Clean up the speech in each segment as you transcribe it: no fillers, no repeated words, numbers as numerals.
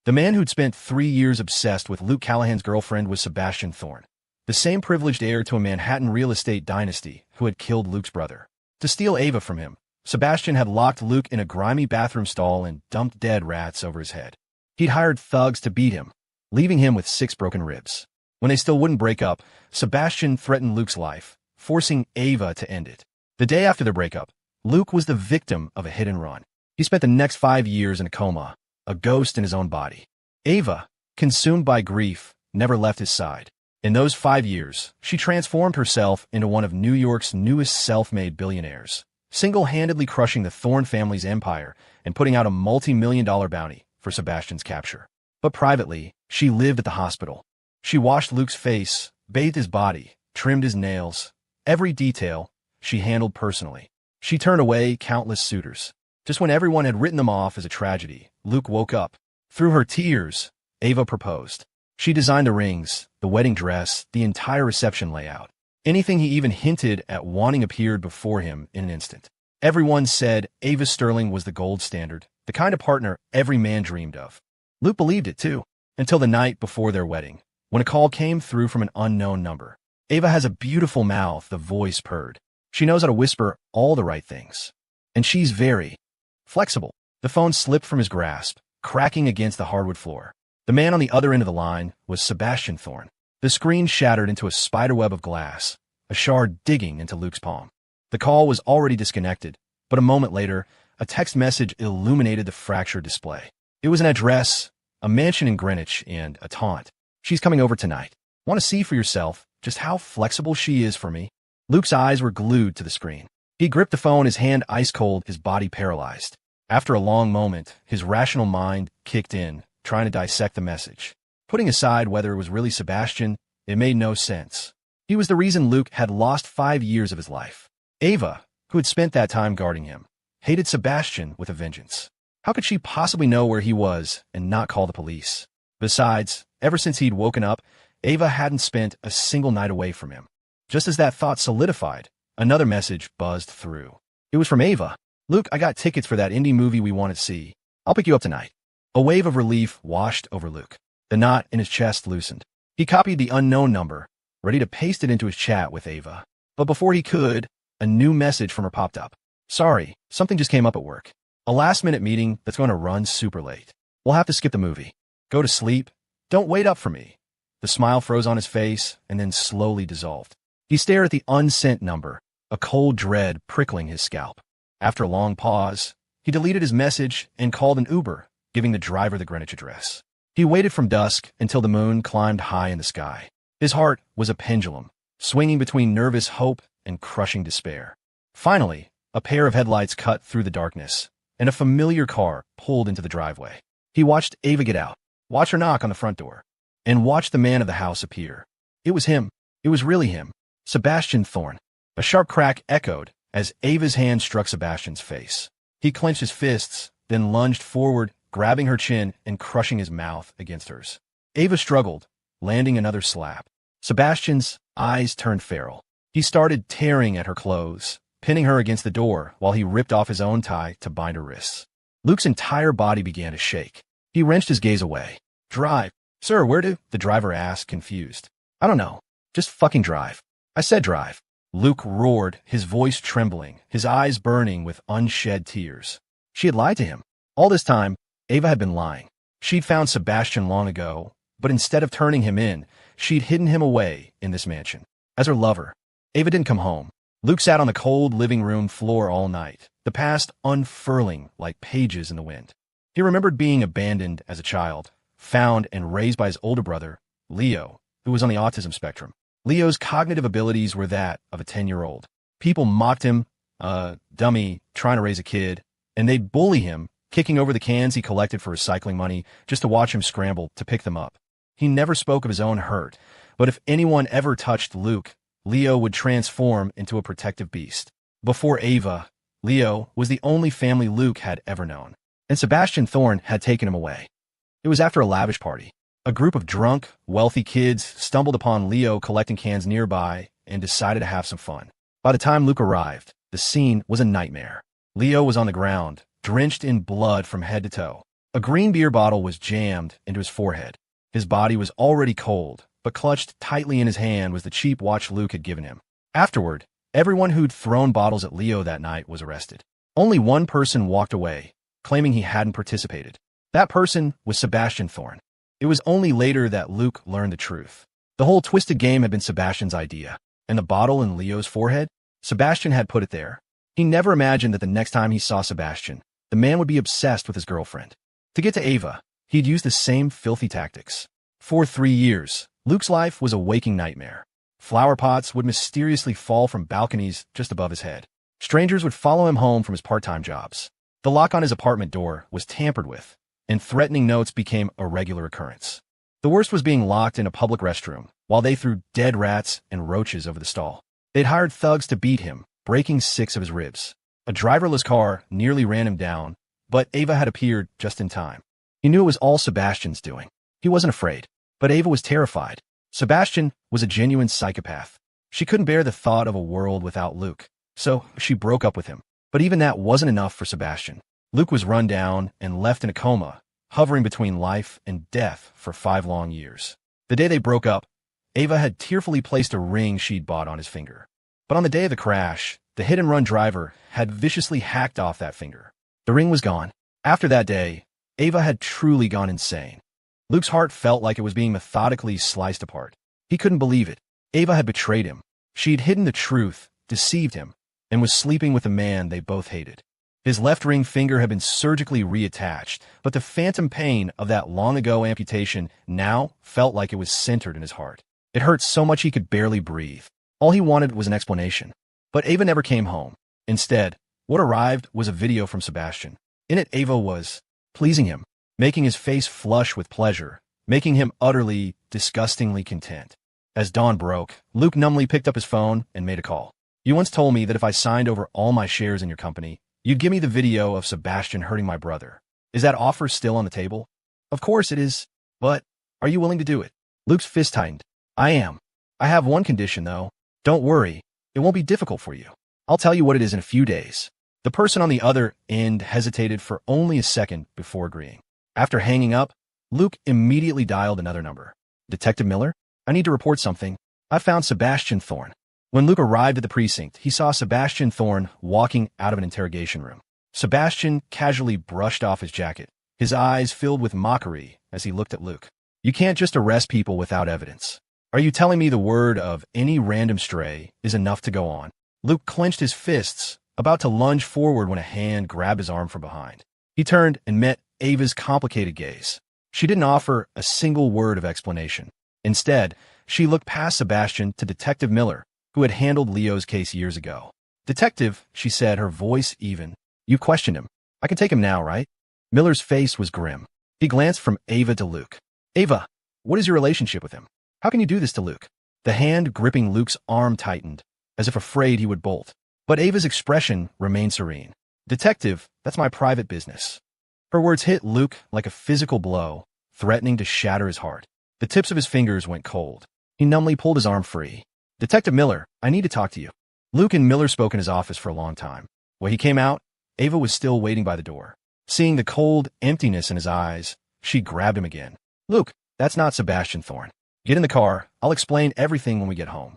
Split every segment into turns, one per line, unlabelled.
The man who'd spent 3 years obsessed with Luke Callahan's girlfriend was Sebastian Thorne, the same privileged heir to a Manhattan real estate dynasty who had killed Luke's brother. To steal Ava from him, Sebastian had locked Luke in a grimy bathroom stall and dumped dead rats over his head. He'd hired thugs to beat him, leaving him with 6 broken ribs. When they still wouldn't break up, Sebastian threatened Luke's life, forcing Ava to end it. The day after their breakup, Luke was the victim of a hit and run. He spent the next 5 years in a coma, a ghost in his own body. Ava, consumed by grief, never left his side. In those 5 years, she transformed herself into one of New York's newest self-made billionaires, single-handedly crushing the Thorne family's empire and putting out a multi-million-dollar bounty for Sebastian's capture. But privately, she lived at the hospital. She washed Luke's face, bathed his body, trimmed his nails. Every detail she handled personally. She turned away countless suitors. Just when everyone had written them off as a tragedy, Luke woke up. Through her tears, Ava proposed. She designed the rings, the wedding dress, the entire reception layout. Anything he even hinted at wanting appeared before him in an instant. Everyone said Ava Sterling was the gold standard, the kind of partner every man dreamed of. Luke believed it too, until the night before their wedding, when a call came through from an unknown number. Ava has a beautiful mouth, the voice purred. She knows how to whisper all the right things. And she's very flexible. The phone slipped from his grasp, cracking against the hardwood floor. The man on the other end of the line was Sebastian Thorne. The screen shattered into a spiderweb of glass, a shard digging into Luke's palm. The call was already disconnected, but a moment later, a text message illuminated the fractured display. It was an address, a mansion in Greenwich, and a taunt. She's coming over tonight. Want to see for yourself just how flexible she is for me? Luke's eyes were glued to the screen. He gripped the phone, his hand ice cold, his body paralyzed. After a long moment, his rational mind kicked in, trying to dissect the message. Putting aside whether it was really Sebastian, it made no sense. He was the reason Luke had lost 5 years of his life. Ava, who had spent that time guarding him, hated Sebastian with a vengeance. How could she possibly know where he was and not call the police? Besides, ever since he'd woken up, Ava hadn't spent a single night away from him. Just as that thought solidified, another message buzzed through. It was from Ava. Luke, I got tickets for that indie movie we want to see. I'll pick you up tonight. A wave of relief washed over Luke. The knot in his chest loosened. He copied the unknown number, ready to paste it into his chat with Ava. But before he could, a new message from her popped up. Sorry, something just came up at work. A last-minute meeting that's going to run super late. We'll have to skip the movie. Go to sleep. Don't wait up for me. The smile froze on his face and then slowly dissolved. He stared at the unsent number, a cold dread prickling his scalp. After a long pause, he deleted his message and called an Uber, giving the driver the Greenwich address. He waited from dusk until the moon climbed high in the sky. His heart was a pendulum, swinging between nervous hope and crushing despair. Finally, a pair of headlights cut through the darkness, and a familiar car pulled into the driveway. He watched Ava get out, watch her knock on the front door, and watch the man of the house appear. It was him. It was really him. Sebastian Thorne. A sharp crack echoed as Ava's hand struck Sebastian's face. He clenched his fists, then lunged forward, grabbing her chin and crushing his mouth against hers. Ava struggled, landing another slap. Sebastian's eyes turned feral. He started tearing at her clothes, pinning her against the door while he ripped off his own tie to bind her wrists. Luke's entire body began to shake. He wrenched his gaze away. Drive. Sir, where to? The driver asked, confused. I don't know. Just fucking drive. I said drive. Luke roared, his voice trembling, his eyes burning with unshed tears. She had lied to him. All this time, Ava had been lying. She'd found Sebastian long ago, but instead of turning him in, she'd hidden him away in this mansion. As her lover, Ava didn't come home. Luke sat on the cold living room floor all night, the past unfurling like pages in the wind. He remembered being abandoned as a child, found and raised by his older brother, Leo, who was on the autism spectrum. Leo's cognitive abilities were that of a 10-year-old. People mocked him, dummy, trying to raise a kid, and they'd bully him, kicking over the cans he collected for recycling money just to watch him scramble to pick them up. He never spoke of his own hurt, but if anyone ever touched Luke, Leo would transform into a protective beast. Before Ava, Leo was the only family Luke had ever known, and Sebastian Thorne had taken him away. It was after a lavish party. A group of drunk, wealthy kids stumbled upon Leo collecting cans nearby and decided to have some fun. By the time Luke arrived, the scene was a nightmare. Leo was on the ground, drenched in blood from head to toe. A green beer bottle was jammed into his forehead. His body was already cold, but clutched tightly in his hand was the cheap watch Luke had given him. Afterward, everyone who'd thrown bottles at Leo that night was arrested. Only one person walked away, claiming he hadn't participated. That person was Sebastian Thorne. It was only later that Luke learned the truth. The whole twisted game had been Sebastian's idea, and the bottle in Leo's forehead, Sebastian had put it there. He never imagined that the next time he saw Sebastian, the man would be obsessed with his girlfriend. To get to Ava, he'd used the same filthy tactics. For 3 years, Luke's life was a waking nightmare. Flower pots would mysteriously fall from balconies just above his head. Strangers would follow him home from his part-time jobs. The lock on his apartment door was tampered with, and threatening notes became a regular occurrence. The worst was being locked in a public restroom, while they threw dead rats and roaches over the stall. They'd hired thugs to beat him, breaking 6 of his ribs. A driverless car nearly ran him down, but Ava had appeared just in time. He knew it was all Sebastian's doing. He wasn't afraid, but Ava was terrified. Sebastian was a genuine psychopath. She couldn't bear the thought of a world without Luke, so she broke up with him. But even that wasn't enough for Sebastian. Luke was run down and left in a coma, hovering between life and death for 5 long years. The day they broke up, Ava had tearfully placed a ring she'd bought on his finger. But on the day of the crash, the hit-and-run driver had viciously hacked off that finger. The ring was gone. After that day, Ava had truly gone insane. Luke's heart felt like it was being methodically sliced apart. He couldn't believe it. Ava had betrayed him. She'd hidden the truth, deceived him, and was sleeping with a man they both hated. His left ring finger had been surgically reattached, but the phantom pain of that long-ago amputation now felt like it was centered in his heart. It hurt so much he could barely breathe. All he wanted was an explanation. But Ava never came home. Instead, what arrived was a video from Sebastian. In it, Ava was pleasing him, making his face flush with pleasure, making him utterly, disgustingly content. As dawn broke, Luke numbly picked up his phone and made a call. "You once told me that if I signed over all my shares in your company, you'd give me the video of Sebastian hurting my brother. Is that offer still on the table?" "Of course it is. But are you willing to do it?" Luke's fist tightened. "I am. I have one condition, though. Don't worry. It won't be difficult for you. I'll tell you what it is in a few days." The person on the other end hesitated for only a second before agreeing. After hanging up, Luke immediately dialed another number. "Detective Miller? I need to report something. I found Sebastian Thorne." When Luke arrived at the precinct, he saw Sebastian Thorne walking out of an interrogation room. Sebastian casually brushed off his jacket, his eyes filled with mockery as he looked at Luke. "You can't just arrest people without evidence. Are you telling me the word of any random stray is enough to go on?" Luke clenched his fists, about to lunge forward when a hand grabbed his arm from behind. He turned and met Ava's complicated gaze. She didn't offer a single word of explanation. Instead, she looked past Sebastian to Detective Miller, who had handled Leo's case years ago. "Detective," she said, her voice even, "you've questioned him. I can take him now, right?" Miller's face was grim. He glanced from Ava to Luke. "Ava, what is your relationship with him? How can you do this to Luke?" The hand gripping Luke's arm tightened, as if afraid he would bolt. But Ava's expression remained serene. "Detective, that's my private business." Her words hit Luke like a physical blow, threatening to shatter his heart. The tips of his fingers went cold. He numbly pulled his arm free. "Detective Miller, I need to talk to you." Luke and Miller spoke in his office for a long time. When he came out, Ava was still waiting by the door. Seeing the cold emptiness in his eyes, she grabbed him again. "Luke, that's not Sebastian Thorne. Get in the car. I'll explain everything when we get home."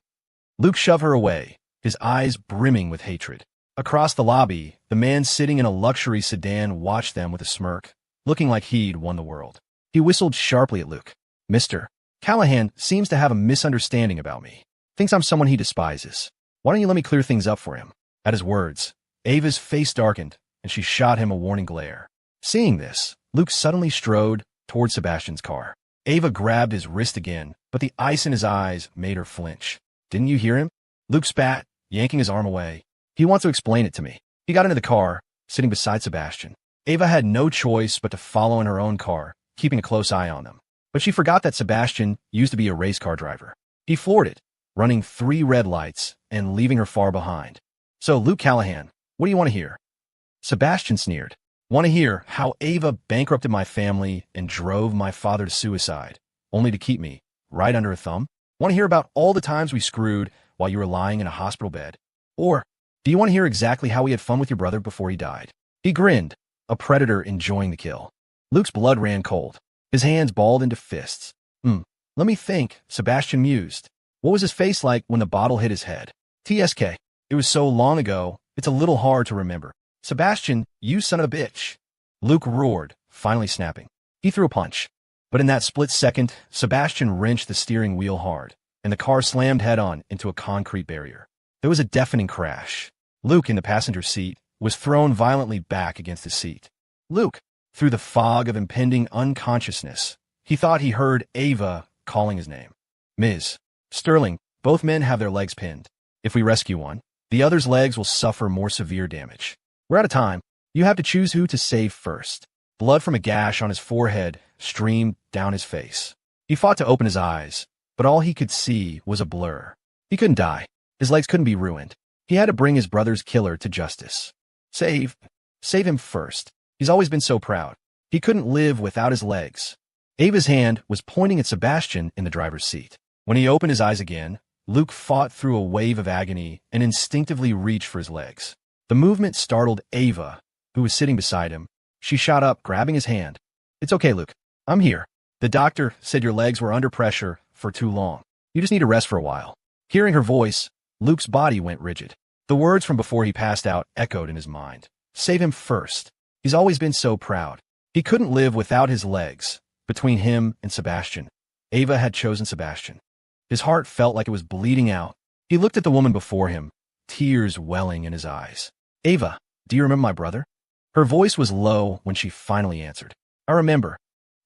Luke shoved her away, his eyes brimming with hatred. Across the lobby, the man sitting in a luxury sedan watched them with a smirk, looking like he'd won the world. He whistled sharply at Luke. "Mr. Callahan seems to have a misunderstanding about me. Thinks I'm someone he despises. Why don't you let me clear things up for him?" At his words, Ava's face darkened, and she shot him a warning glare. Seeing this, Luke suddenly strode toward Sebastian's car. Ava grabbed his wrist again, but the ice in his eyes made her flinch. "Didn't you hear him?" Luke spat, yanking his arm away. "He wants to explain it to me." He got into the car, sitting beside Sebastian. Ava had no choice but to follow in her own car, keeping a close eye on them. But she forgot that Sebastian used to be a race car driver. He floored it, running 3 red lights and leaving her far behind. "So, Luke Callahan, what do you want to hear?" Sebastian sneered. "Want to hear how Ava bankrupted my family and drove my father to suicide, only to keep me right under her thumb? Want to hear about all the times we screwed while you were lying in a hospital bed? Or do you want to hear exactly how we had fun with your brother before he died?" He grinned, a predator enjoying the kill. Luke's blood ran cold. His hands balled into fists. Let me think, Sebastian mused. What was his face like when the bottle hit his head? TSK. It was so long ago, it's a little hard to remember. Sebastian, you son of a bitch. Luke roared, finally snapping. He threw a punch. But in that split second, Sebastian wrenched the steering wheel hard, and the car slammed head-on into a concrete barrier. There was a deafening crash. Luke, in the passenger seat, was thrown violently back against the seat. Luke, through the fog of impending unconsciousness, he thought he heard Ava calling his name. Ms. Sterling, both men have their legs pinned. If we rescue one, the other's legs will suffer more severe damage. We're out of time. You have to choose who to save first. Blood from a gash on his forehead streamed down his face. He fought to open his eyes, but all he could see was a blur. He couldn't die. His legs couldn't be ruined. He had to bring his brother's killer to justice. Save him first. He's always been so proud. He couldn't live without his legs. Ava's hand was pointing at Sebastian in the driver's seat. When he opened his eyes again, Luke fought through a wave of agony and instinctively reached for his legs. The movement startled Ava, who was sitting beside him. She shot up, grabbing his hand. It's okay, Luke. I'm here. The doctor said your legs were under pressure for too long. You just need to rest for a while. Hearing her voice, Luke's body went rigid. The words from before he passed out echoed in his mind. Save him first. He's always been so proud. He couldn't live without his legs. Between him and Sebastian, Ava had chosen Sebastian. His heart felt like it was bleeding out. He looked at the woman before him, tears welling in his eyes. Ava, do you remember my brother? Her voice was low when she finally answered. I remember.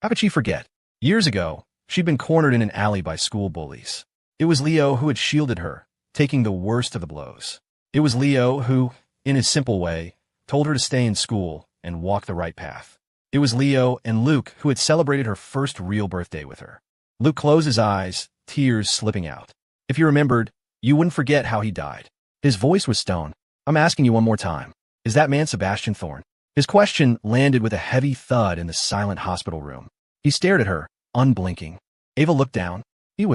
How could she forget? Years ago, she'd been cornered in an alley by school bullies. It was Leo who had shielded her, taking the worst of the blows. It was Leo who, in his simple way, told her to stay in school and walk the right path. It was Leo and Luke who had celebrated her first real birthday with her. Luke closed his eyes, tears slipping out. If you remembered, you wouldn't forget how he died. His voice was stone. I'm asking you one more time. Is that man Sebastian Thorne? His question landed with a heavy thud in the silent hospital room. He stared at her, unblinking. Ava looked down. He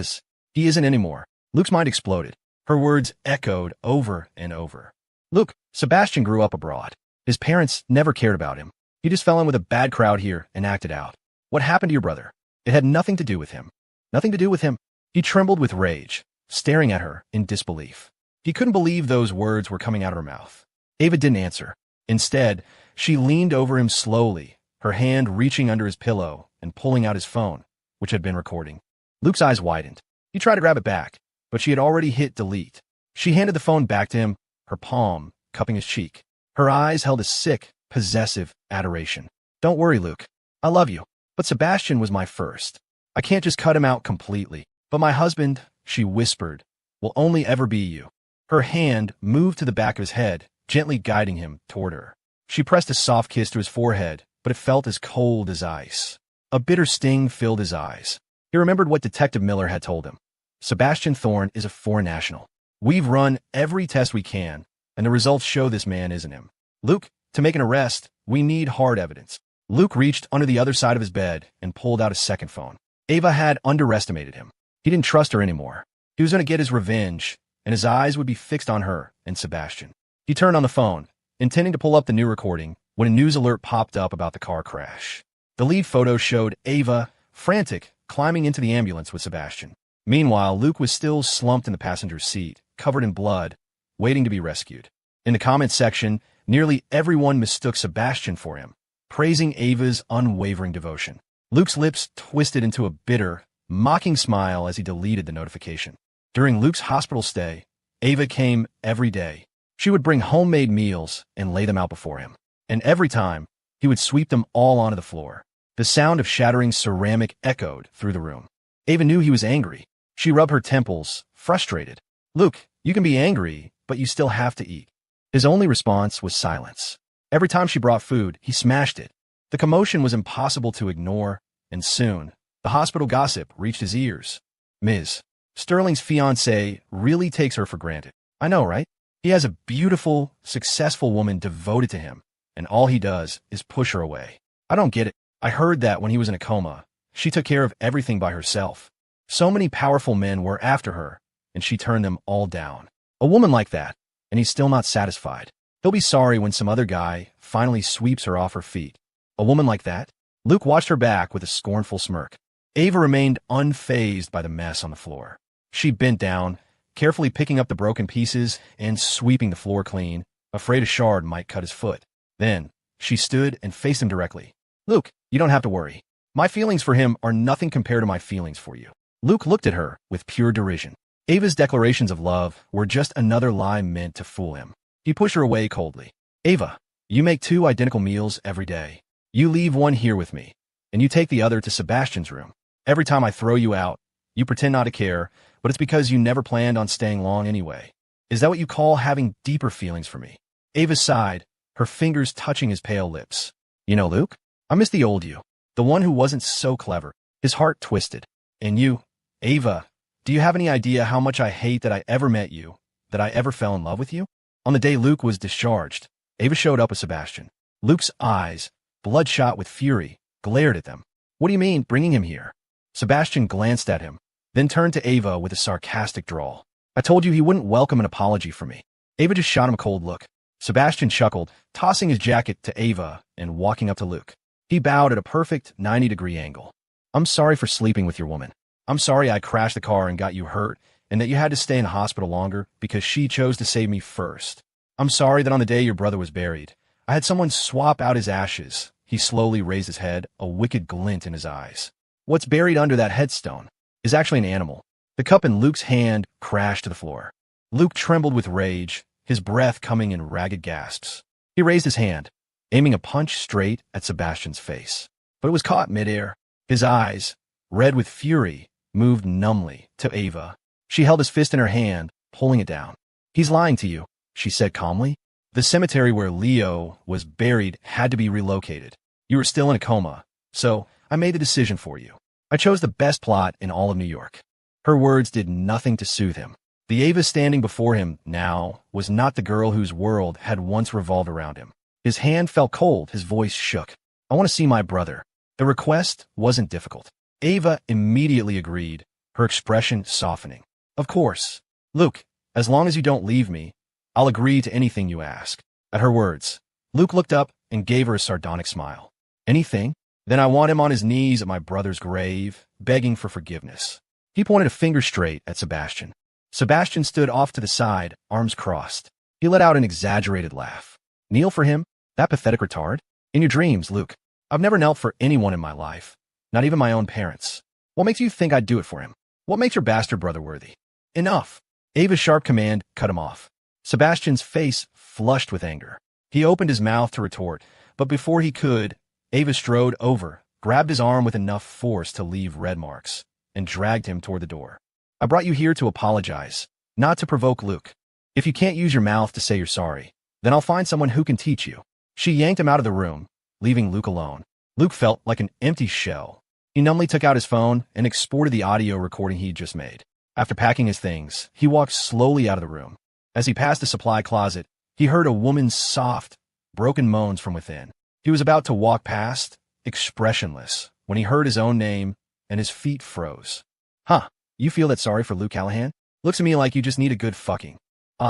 isn't anymore. Luke's mind exploded. Her words echoed over and over. Luke, Sebastian grew up abroad. His parents never cared about him. He just fell in with a bad crowd here and acted out. What happened to your brother? It had nothing to do with him. Nothing to do with him. He trembled with rage, staring at her in disbelief. He couldn't believe those words were coming out of her mouth. Ava didn't answer. Instead, she leaned over him slowly, her hand reaching under his pillow and pulling out his phone, which had been recording. Luke's eyes widened. He tried to grab it back, but she had already hit delete. She handed the phone back to him, her palm cupping his cheek. Her eyes held a sick, possessive adoration. Don't worry, Luke. I love you. But Sebastian was my first. I can't just cut him out completely. But my husband, she whispered, will only ever be you. Her hand moved to the back of his head, gently guiding him toward her. She pressed a soft kiss to his forehead, but it felt as cold as ice. A bitter sting filled his eyes. He remembered what Detective Miller had told him. Sebastian Thorne is a foreign national. We've run every test we can, and the results show this man isn't him. Luke, to make an arrest, we need hard evidence. Luke reached under the other side of his bed and pulled out a second phone. Ava had underestimated him. He didn't trust her anymore. He was going to get his revenge, and his eyes would be fixed on her and Sebastian. He turned on the phone, intending to pull up the new recording, when a news alert popped up about the car crash. The lead photo showed Ava, frantic, climbing into the ambulance with Sebastian. Meanwhile, Luke was still slumped in the passenger seat, covered in blood, waiting to be rescued. In the comments section, nearly everyone mistook Sebastian for him, praising Ava's unwavering devotion. Luke's lips twisted into a bitter, mocking smile as he deleted the notification. During Luke's hospital stay, Ava came every day. She would bring homemade meals and lay them out before him. And every time, he would sweep them all onto the floor. The sound of shattering ceramic echoed through the room. Ava knew he was angry. She rubbed her temples, frustrated. Luke, you can be angry, but you still have to eat. His only response was silence. Every time she brought food, he smashed it. The commotion was impossible to ignore, and soon, the hospital gossip reached his ears. Ms. Sterling's fiancé really takes her for granted. I know, right? He has a beautiful, successful woman devoted to him, and all he does is push her away. I don't get it. I heard that when he was in a coma, she took care of everything by herself. So many powerful men were after her, and she turned them all down. A woman like that, and he's still not satisfied. He'll be sorry when some other guy finally sweeps her off her feet. A woman like that? Luke watched her back with a scornful smirk. Ava remained unfazed by the mess on the floor. She bent down, carefully picking up the broken pieces and sweeping the floor clean, afraid a shard might cut his foot. Then, she stood and faced him directly. Luke, you don't have to worry. My feelings for him are nothing compared to my feelings for you. Luke looked at her with pure derision. Ava's declarations of love were just another lie meant to fool him. He pushed her away coldly. Ava, you make 2 identical meals every day. You leave one here with me, and you take the other to Sebastian's room. Every time I throw you out, you pretend not to care, but it's because you never planned on staying long anyway. Is that what you call having deeper feelings for me? Ava sighed, her fingers touching his pale lips. You know, Luke, I miss the old you, the one who wasn't so clever. His heart twisted. And you, Ava, do you have any idea how much I hate that I ever met you, that I ever fell in love with you? On the day Luke was discharged, Ava showed up with Sebastian. Luke's eyes, bloodshot with fury, glared at them. What do you mean, bringing him here? Sebastian glanced at him, then turned to Ava with a sarcastic drawl. I told you he wouldn't welcome an apology from me. Ava just shot him a cold look. Sebastian chuckled, tossing his jacket to Ava and walking up to Luke. He bowed at a perfect 90-degree angle. I'm sorry for sleeping with your woman. I'm sorry I crashed the car and got you hurt, and that you had to stay in the hospital longer because she chose to save me first. I'm sorry that on the day your brother was buried, I had someone swap out his ashes. He slowly raised his head, a wicked glint in his eyes. What's buried under that headstone is actually an animal. The cup in Luke's hand crashed to the floor. Luke trembled with rage, his breath coming in ragged gasps. He raised his hand, aiming a punch straight at Sebastian's face. But it was caught midair. His eyes, red with fury, moved numbly to Ava. She held his fist in her hand, pulling it down. He's lying to you, she said calmly. The cemetery where Leo was buried had to be relocated. You were still in a coma, so I made the decision for you. I chose the best plot in all of New York. Her words did nothing to soothe him. The Ava standing before him now was not the girl whose world had once revolved around him. His hand felt cold, his voice shook. I want to see my brother. The request wasn't difficult. Ava immediately agreed, her expression softening. Of course. Luke, as long as you don't leave me, I'll agree to anything you ask. At her words, Luke looked up and gave her a sardonic smile. Anything? Then I want him on his knees at my brother's grave, begging for forgiveness. He pointed a finger straight at Sebastian. Sebastian stood off to the side, arms crossed. He let out an exaggerated laugh. Kneel for him? That pathetic retard? In your dreams, Luke. I've never knelt for anyone in my life, not even my own parents. What makes you think I'd do it for him? What makes your bastard brother worthy? Enough. Ava's sharp command cut him off. Sebastian's face flushed with anger. He opened his mouth to retort, but before he could, Ava strode over, grabbed his arm with enough force to leave red marks, and dragged him toward the door. I brought you here to apologize, not to provoke Luke. If you can't use your mouth to say you're sorry, then I'll find someone who can teach you. She yanked him out of the room, leaving Luke alone. Luke felt like an empty shell. He numbly took out his phone and exported the audio recording he'd just made. After packing his things, he walked slowly out of the room. As he passed the supply closet, he heard a woman's soft, broken moans from within. He was about to walk past, expressionless, when he heard his own name, and his feet froze. Huh, you feel that sorry for Luke Callahan? Looks to me like you just need a good fucking.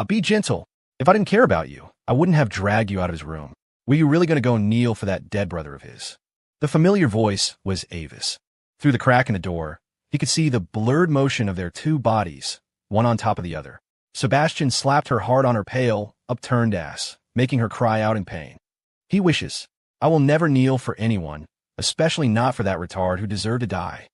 Be gentle. If I didn't care about you, I wouldn't have dragged you out of his room. Were you really going to go kneel for that dead brother of his? The familiar voice was Ava's. Through the crack in the door, he could see the blurred motion of their 2 bodies, one on top of the other. Sebastian slapped her hard on her pale, upturned ass, making her cry out in pain. He wishes. I will never kneel for anyone, especially not for that retard who deserved to die.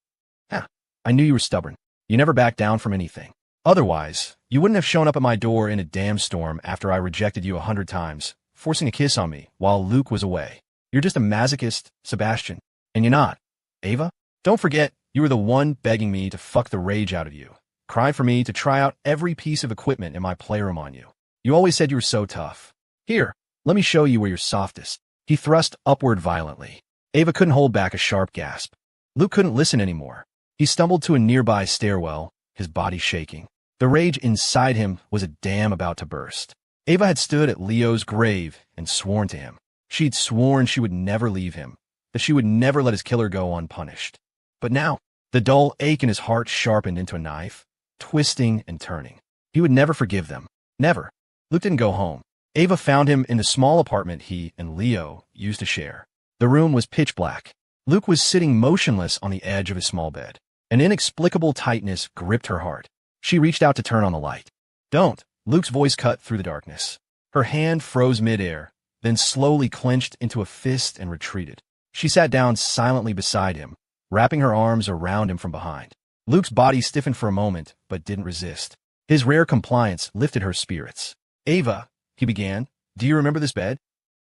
I knew you were stubborn. You never backed down from anything. Otherwise, you wouldn't have shown up at my door in a damn storm after I rejected you 100 times, forcing a kiss on me while Luke was away. You're just a masochist, Sebastian. And you're not. Ava? Don't forget, you were the one begging me to fuck the rage out of you, crying for me to try out every piece of equipment in my playroom on you. You always said you were so tough. Here, let me show you where you're softest. He thrust upward violently. Ava couldn't hold back a sharp gasp. Luke couldn't listen anymore. He stumbled to a nearby stairwell, his body shaking. The rage inside him was a dam about to burst. Ava had stood at Leo's grave and sworn to him. She'd sworn she would never leave him, that she would never let his killer go unpunished. But now, the dull ache in his heart sharpened into a knife, twisting and turning. He would never forgive them. Never. Luke didn't go home. Ava found him in the small apartment he and Leo used to share. The room was pitch black. Luke was sitting motionless on the edge of his small bed. An inexplicable tightness gripped her heart. She reached out to turn on the light. "Don't." Luke's voice cut through the darkness. Her hand froze midair, then slowly clenched into a fist and retreated. She sat down silently beside him, wrapping her arms around him from behind. Luke's body stiffened for a moment, but didn't resist. His rare compliance lifted her spirits. "Ava," he began, "do you remember this bed?"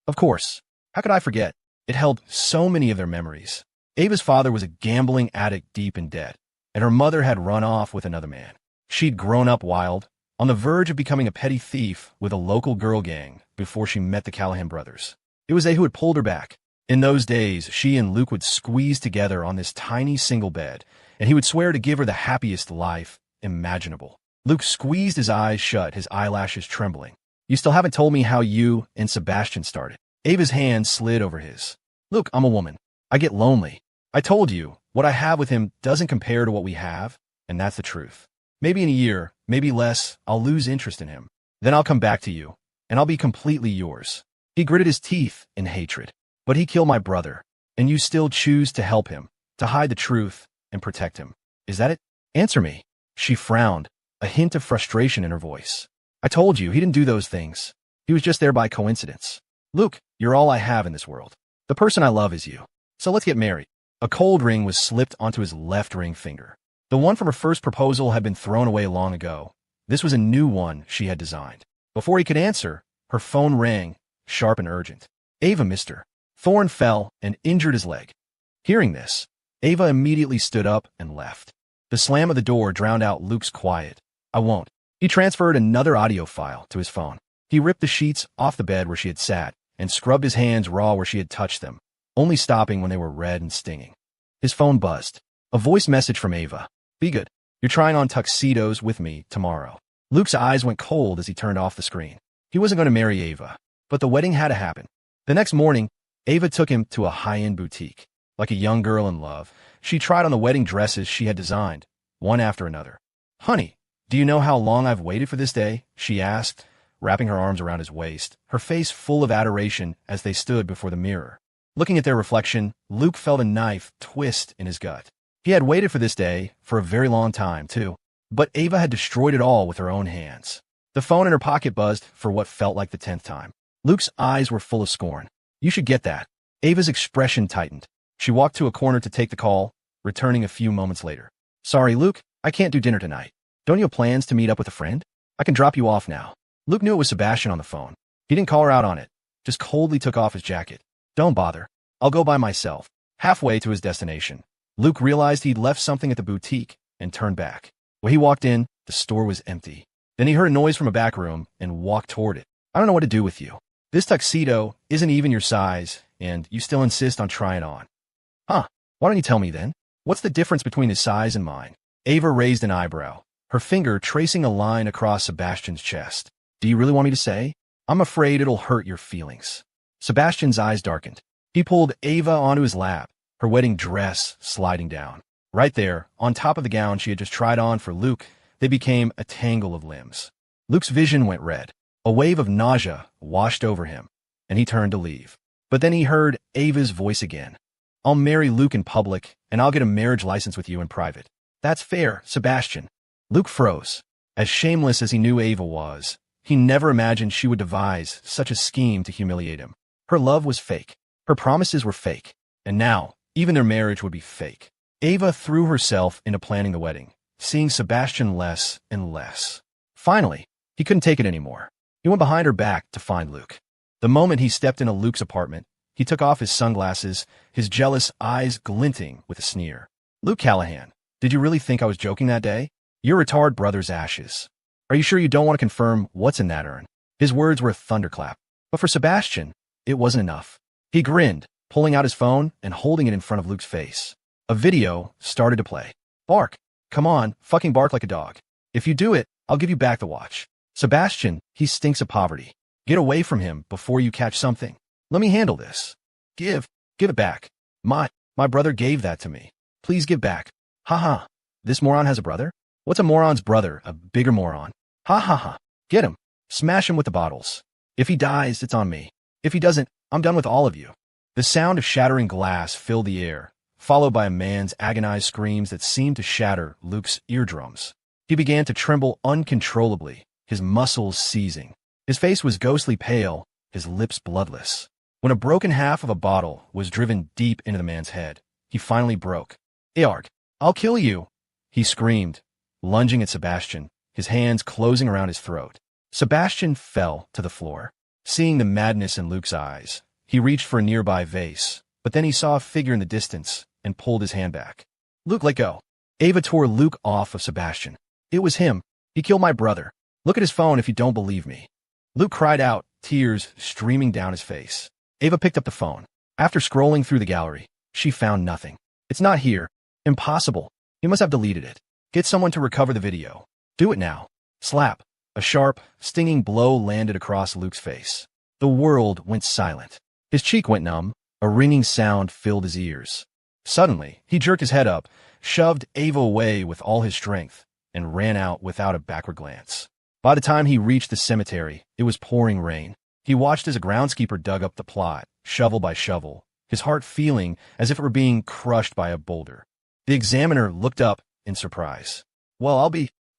"Of course. How could I forget? It held so many of their memories." Ava's father was a gambling addict deep in debt, and her mother had run off with another man. She'd grown up wild, on the verge of becoming a petty thief with a local girl gang before she met the Callahan brothers. It was they who had pulled her back. In those days, she and Luke would squeeze together on this tiny single bed, and he would swear to give her the happiest life imaginable. Luke squeezed his eyes shut, his eyelashes trembling. "You still haven't told me how you and Sebastian started." Ava's hand slid over his. "Look, I'm a woman. I get lonely. I told you, what I have with him doesn't compare to what we have, and that's the truth. Maybe in a year, maybe less, I'll lose interest in him. Then I'll come back to you, and I'll be completely yours." He gritted his teeth in hatred. "But he killed my brother, and you still choose to help him, to hide the truth and protect him. Is that it? Answer me." She frowned, a hint of frustration in her voice. "I told you, he didn't do those things. He was just there by coincidence. Luke, you're all I have in this world. The person I love is you. So let's get married." A cold ring was slipped onto his left ring finger. The one from her first proposal had been thrown away long ago. This was a new one she had designed. Before he could answer, her phone rang, sharp and urgent. "Ava, mister." Thorne fell and injured his leg. Hearing this, Ava immediately stood up and left. The slam of the door drowned out Luke's quiet. "I won't." He transferred another audio file to his phone. He ripped the sheets off the bed where she had sat and scrubbed his hands raw where she had touched them, only stopping when they were red and stinging. His phone buzzed. A voice message from Ava. "Be good. You're trying on tuxedos with me tomorrow." Luke's eyes went cold as he turned off the screen. He wasn't going to marry Ava, but the wedding had to happen. The next morning, Ava took him to a high-end boutique. Like a young girl in love, she tried on the wedding dresses she had designed, one after another. "Honey, do you know how long I've waited for this day?" she asked, wrapping her arms around his waist, her face full of adoration as they stood before the mirror. Looking at their reflection, Luke felt a knife twist in his gut. He had waited for this day for a very long time, too. But Ava had destroyed it all with her own hands. The phone in her pocket buzzed for what felt like the 10th time. Luke's eyes were full of scorn. "You should get that." Ava's expression tightened. She walked to a corner to take the call, returning a few moments later. "Sorry, Luke, I can't do dinner tonight. Don't you have plans to meet up with a friend? I can drop you off now." Luke knew it was Sebastian on the phone. He didn't call her out on it, just coldly took off his jacket. "Don't bother. I'll go by myself." Halfway to his destination, Luke realized he'd left something at the boutique and turned back. When he walked in, the store was empty. Then he heard a noise from a back room and walked toward it. "I don't know what to do with you. This tuxedo isn't even your size, and you still insist on trying it on." "Huh, why don't you tell me then? What's the difference between his size and mine?" Ava raised an eyebrow, her finger tracing a line across Sebastian's chest. "Do you really want me to say? I'm afraid it'll hurt your feelings." Sebastian's eyes darkened. He pulled Ava onto his lap, her wedding dress sliding down. Right there, on top of the gown she had just tried on for Luke, they became a tangle of limbs. Luke's vision went red. A wave of nausea washed over him, and he turned to leave. But then he heard Ava's voice again. "I'll marry Luke in public, and I'll get a marriage license with you in private." "That's fair, Sebastian." Luke froze. As shameless as he knew Ava was, he never imagined she would devise such a scheme to humiliate him. Her love was fake. Her promises were fake. And now, even their marriage would be fake. Ava threw herself into planning the wedding, seeing Sebastian less and less. Finally, he couldn't take it anymore. He went behind her back to find Luke. The moment he stepped into Luke's apartment, he took off his sunglasses, his jealous eyes glinting with a sneer. "Luke Callahan, did you really think I was joking that day? Your retard brother's ashes. Are you sure you don't want to confirm what's in that urn?" His words were a thunderclap. But for Sebastian, it wasn't enough. He grinned, pulling out his phone and holding it in front of Luke's face. A video started to play. "Bark. Come on, fucking bark like a dog. If you do it, I'll give you back the watch. Sebastian, he stinks of poverty. Get away from him before you catch something. Let me handle this. Give it back. My brother gave that to me. Please give back. Ha ha. This moron has a brother? What's a moron's brother? A bigger moron. Ha ha ha. Get him. Smash him with the bottles. If he dies, it's on me. If he doesn't, I'm done with all of you." The sound of shattering glass filled the air, followed by a man's agonized screams that seemed to shatter Luke's eardrums. He began to tremble uncontrollably, his muscles seizing. His face was ghostly pale, his lips bloodless. When a broken half of a bottle was driven deep into the man's head, he finally broke. "Earg, I'll kill you!" he screamed, lunging at Sebastian, his hands closing around his throat. Sebastian fell to the floor. Seeing the madness in Luke's eyes, he reached for a nearby vase, but then he saw a figure in the distance and pulled his hand back. "Luke, let go." Ava tore Luke off of Sebastian. "It was him. He killed my brother. Look at his phone if you don't believe me." Luke cried out, tears streaming down his face. Ava picked up the phone. After scrolling through the gallery, she found nothing. "It's not here. Impossible. He must have deleted it. Get someone to recover the video. Do it now." Slap. A sharp, stinging blow landed across Luke's face. The world went silent. His cheek went numb. A ringing sound filled his ears. Suddenly, he jerked his head up, shoved Ava away with all his strength, and ran out without a backward glance. By the time he reached the cemetery, it was pouring rain. He watched as a groundskeeper dug up the plot, shovel by shovel, his heart feeling as if it were being crushed by a boulder. The examiner looked up in surprise. "Well,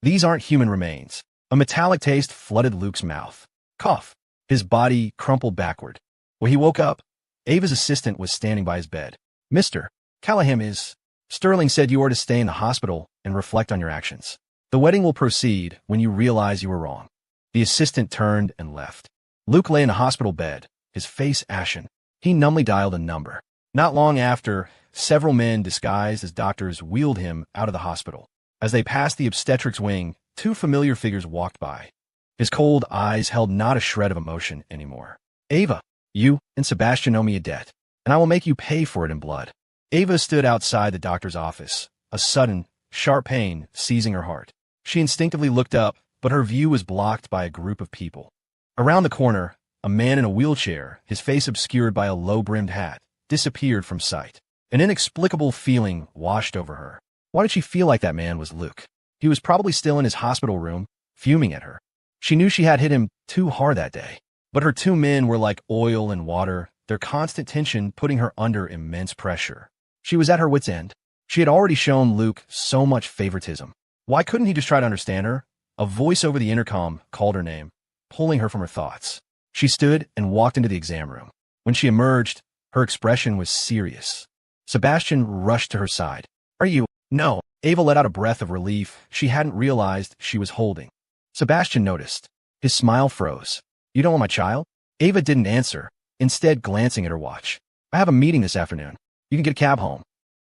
These aren't human remains." A metallic taste flooded Luke's mouth. Cough. His body crumpled backward. When he woke up, Ava's assistant was standing by his bed. "Mr. Callahan is..." "Sterling said you are to stay in the hospital and reflect on your actions. The wedding will proceed when you realize you were wrong." The assistant turned and left. Luke lay in a hospital bed, his face ashen. He numbly dialed a number. Not long after, several men disguised as doctors wheeled him out of the hospital. As they passed the obstetrics wing, two familiar figures walked by. His cold eyes held not a shred of emotion anymore. "Ava, you and Sebastian owe me a debt, and I will make you pay for it in blood." Ava stood outside the doctor's office, a sudden, sharp pain seizing her heart. She instinctively looked up, but her view was blocked by a group of people. Around the corner, a man in a wheelchair, his face obscured by a low-brimmed hat, disappeared from sight. An inexplicable feeling washed over her. Why did she feel like that man was Luke? He was probably still in his hospital room, fuming at her. She knew she had hit him too hard that day. But her two men were like oil and water, their constant tension putting her under immense pressure. She was at her wit's end. She had already shown Luke so much favoritism. Why couldn't he just try to understand her? A voice over the intercom called her name, pulling her from her thoughts. She stood and walked into the exam room. When she emerged, her expression was serious. Sebastian rushed to her side. "Are you?" "No." Ava let out a breath of relief she hadn't realized she was holding. Sebastian noticed. His smile froze. "You don't want my child?" Ava didn't answer, instead glancing at her watch. "I have a meeting this afternoon. You can get a cab home."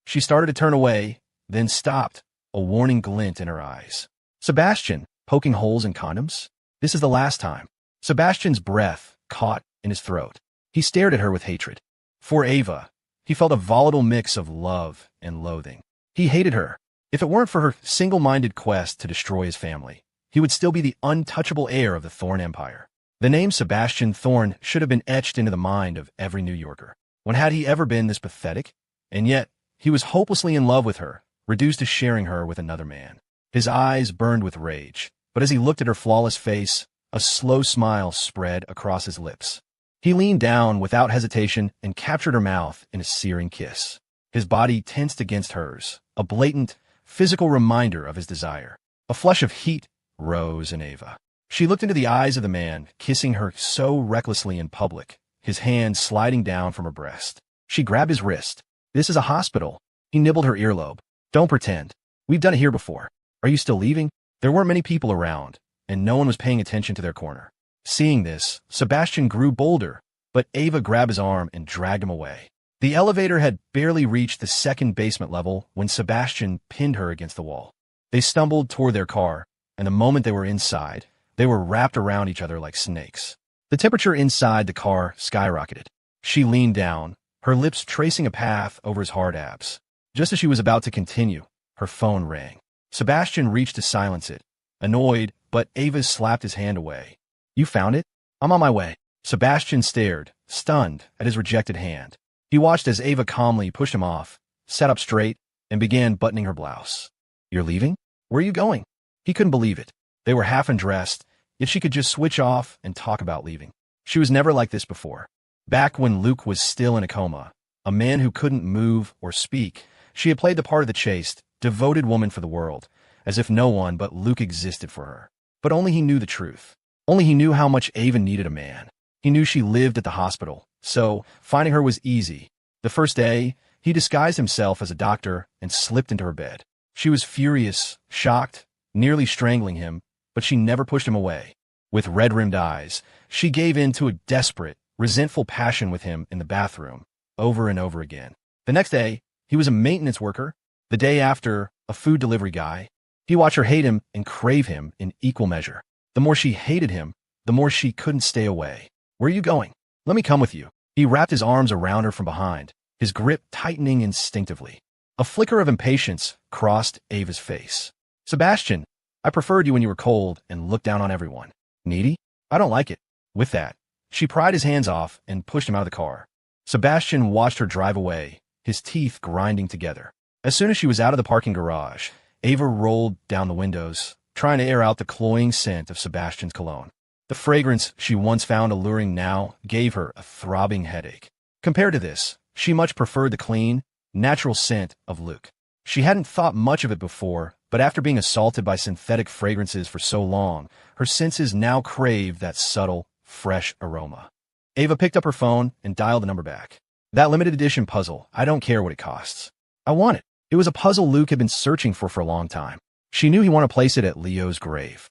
She started to turn away, then stopped, a warning glint in her eyes. "Sebastian, poking holes in condoms? This is the last time." Sebastian's breath caught in his throat. He stared at her with hatred. For Ava, he felt a volatile mix of love and loathing. He hated her. If it weren't for her single-minded quest to destroy his family, he would still be the untouchable heir of the Thorne Empire. The name Sebastian Thorne should have been etched into the mind of every New Yorker. When had he ever been this pathetic? And yet, he was hopelessly in love with her, reduced to sharing her with another man. His eyes burned with rage, but as he looked at her flawless face, a slow smile spread across his lips. He leaned down without hesitation and captured her mouth in a searing kiss. His body tensed against hers, a blatant, physical reminder of his desire. A flush of heat rose in Ava. She looked into the eyes of the man, kissing her so recklessly in public, his hand sliding down from her breast. She grabbed his wrist. "This is a hospital." He nibbled her earlobe. "Don't pretend. We've done it here before. Are you still leaving?" There weren't many people around, and no one was paying attention to their corner. Seeing this, Sebastian grew bolder, but Ava grabbed his arm and dragged him away. The elevator had barely reached the second basement level when Sebastian pinned her against the wall. They stumbled toward their car, and the moment they were inside, they were wrapped around each other like snakes. The temperature inside the car skyrocketed. She leaned down, her lips tracing a path over his hard abs. Just as she was about to continue, her phone rang. Sebastian reached to silence it. Annoyed, but Ava slapped his hand away. "You found it? I'm on my way." Sebastian stared, stunned, at his rejected hand. He watched as Ava calmly pushed him off, sat up straight, and began buttoning her blouse. "You're leaving? Where are you going?" He couldn't believe it. They were half undressed, yet she could just switch off and talk about leaving. She was never like this before. Back when Luke was still in a coma, a man who couldn't move or speak, she had played the part of the chaste, devoted woman for the world, as if no one but Luke existed for her. But only he knew the truth. Only he knew how much Ava needed a man. He knew she lived at the hospital, so finding her was easy. The first day, he disguised himself as a doctor and slipped into her bed. She was furious, shocked, nearly strangling him, but she never pushed him away. With red-rimmed eyes, she gave in to a desperate, resentful passion with him in the bathroom, over and over again. The next day, he was a maintenance worker. The day after, a food delivery guy. He watched her hate him and crave him in equal measure. The more she hated him, the more she couldn't stay away. "Where are you going? Let me come with you." He wrapped his arms around her from behind, his grip tightening instinctively. A flicker of impatience crossed Ava's face. "Sebastian, I preferred you when you were cold and looked down on everyone. Needy? I don't like it." With that, she pried his hands off and pushed him out of the car. Sebastian watched her drive away, his teeth grinding together. As soon as she was out of the parking garage, Ava rolled down the windows, trying to air out the cloying scent of Sebastian's cologne. The fragrance she once found alluring now gave her a throbbing headache. Compared to this, she much preferred the clean, natural scent of Luke. She hadn't thought much of it before, but after being assaulted by synthetic fragrances for so long, her senses now craved that subtle, fresh aroma. Ava picked up her phone and dialed the number back. "That limited edition puzzle, I don't care what it costs. I want it." It was a puzzle Luke had been searching for a long time. She knew he wanted to place it at Leo's grave.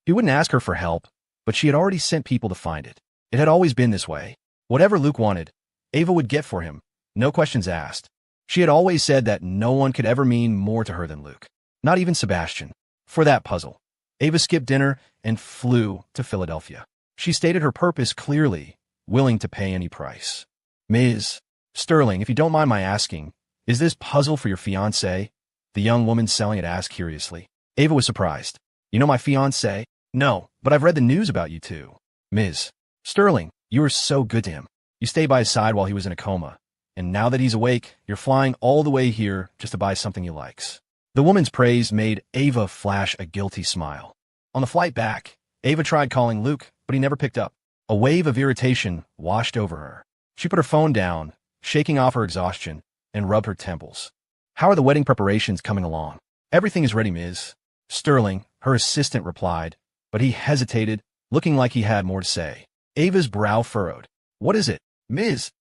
He wouldn't ask her for help, but she had already sent people to find it. It had always been this way. Whatever Luke wanted, Ava would get for him, no questions asked. She had always said that no one could ever mean more to her than Luke, not even Sebastian. For that puzzle, Ava skipped dinner and flew to Philadelphia. She stated her purpose clearly, willing to pay any price. "Ms. Sterling, if you don't mind my asking, is this puzzle for your fiancé?" The young woman selling it asked curiously. Ava was surprised. "You know my fiancé?" "No, but I've read the news about you two." "Ms. Sterling, you were so good to him. You stayed by his side while he was in a coma. And now that he's awake, you're flying all the way here just to buy something he likes." The woman's praise made Ava flash a guilty smile. On the flight back, Ava tried calling Luke, but he never picked up. A wave of irritation washed over her. She put her phone down, shaking off her exhaustion, and rubbed her temples. "How are the wedding preparations coming along?" "Everything is ready, Ms. Sterling," her assistant replied, but he hesitated, looking like he had more to say. Ava's brow furrowed. "What is it?" "Ms.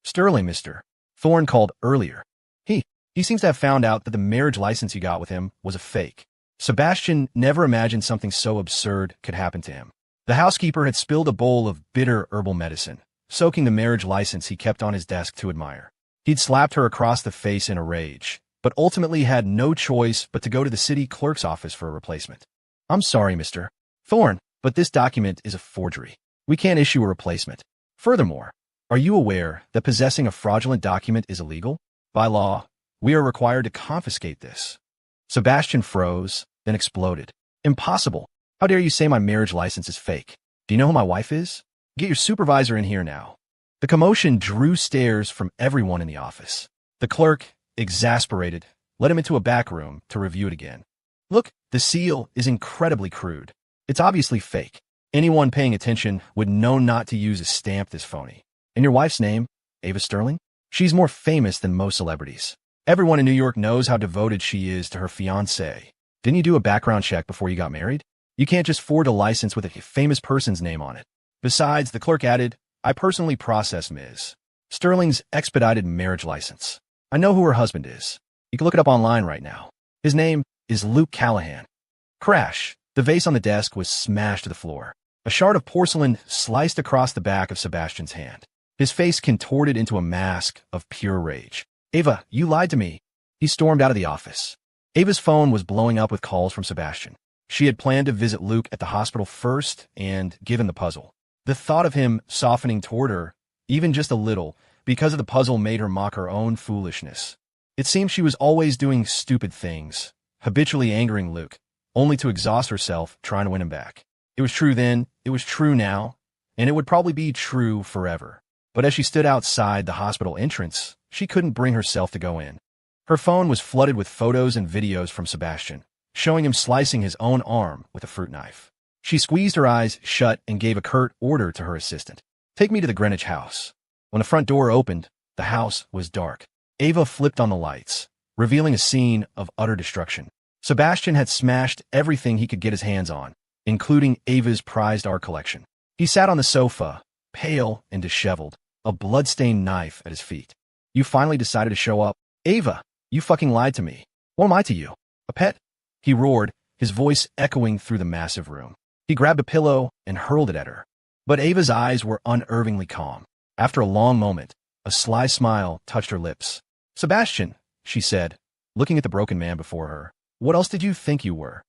Sterling, Mr. Thorne called earlier. He seems to have found out that the marriage license you got with him was a fake." Sebastian never imagined something so absurd could happen to him. The housekeeper had spilled a bowl of bitter herbal medicine, soaking the marriage license he kept on his desk to admire. He'd slapped her across the face in a rage, but ultimately had no choice but to go to the city clerk's office for a replacement. "I'm sorry, Mr. Thorne, but this document is a forgery. We can't issue a replacement. Furthermore, are you aware that possessing a fraudulent document is illegal? By law, we are required to confiscate this." Sebastian froze, then exploded. "Impossible. How dare you say my marriage license is fake? Do you know who my wife is? Get your supervisor in here now." The commotion drew stares from everyone in the office. The clerk, exasperated, led him into a back room to review it again. "Look, the seal is incredibly crude. It's obviously fake. Anyone paying attention would know not to use a stamp this phony. And your wife's name? Ava Sterling? She's more famous than most celebrities. Everyone in New York knows how devoted she is to her fiancé. Didn't you do a background check before you got married? You can't just forge a license with a famous person's name on it. Besides," the clerk added, "I personally processed Ms. Sterling's expedited marriage license. I know who her husband is. You can look it up online right now. His name is Luke Callahan." Crash! The vase on the desk was smashed to the floor. A shard of porcelain sliced across the back of Sebastian's hand. His face contorted into a mask of pure rage. "Ava, you lied to me." He stormed out of the office. Ava's phone was blowing up with calls from Sebastian. She had planned to visit Luke at the hospital first, and given the puzzle, the thought of him softening toward her, even just a little, because of the puzzle made her mock her own foolishness. It seemed she was always doing stupid things, habitually angering Luke, only to exhaust herself trying to win him back. It was true then, it was true now, and it would probably be true forever. But as she stood outside the hospital entrance, she couldn't bring herself to go in. Her phone was flooded with photos and videos from Sebastian, showing him slicing his own arm with a fruit knife. She squeezed her eyes shut and gave a curt order to her assistant. Take me to the Greenwich house. When the front door opened, the house was dark. Ava flipped on the lights, revealing a scene of utter destruction. Sebastian had smashed everything he could get his hands on, including Ava's prized art collection. He sat on the sofa, pale and disheveled, a blood-stained knife at his feet. You finally decided to show up? Ava, you fucking lied to me. What am I to you? A pet? He roared, his voice echoing through the massive room. He grabbed a pillow and hurled it at her. But Ava's eyes were unervingly calm. After a long moment, a sly smile touched her lips. Sebastian, she said, looking at the broken man before her. What else did you think you were?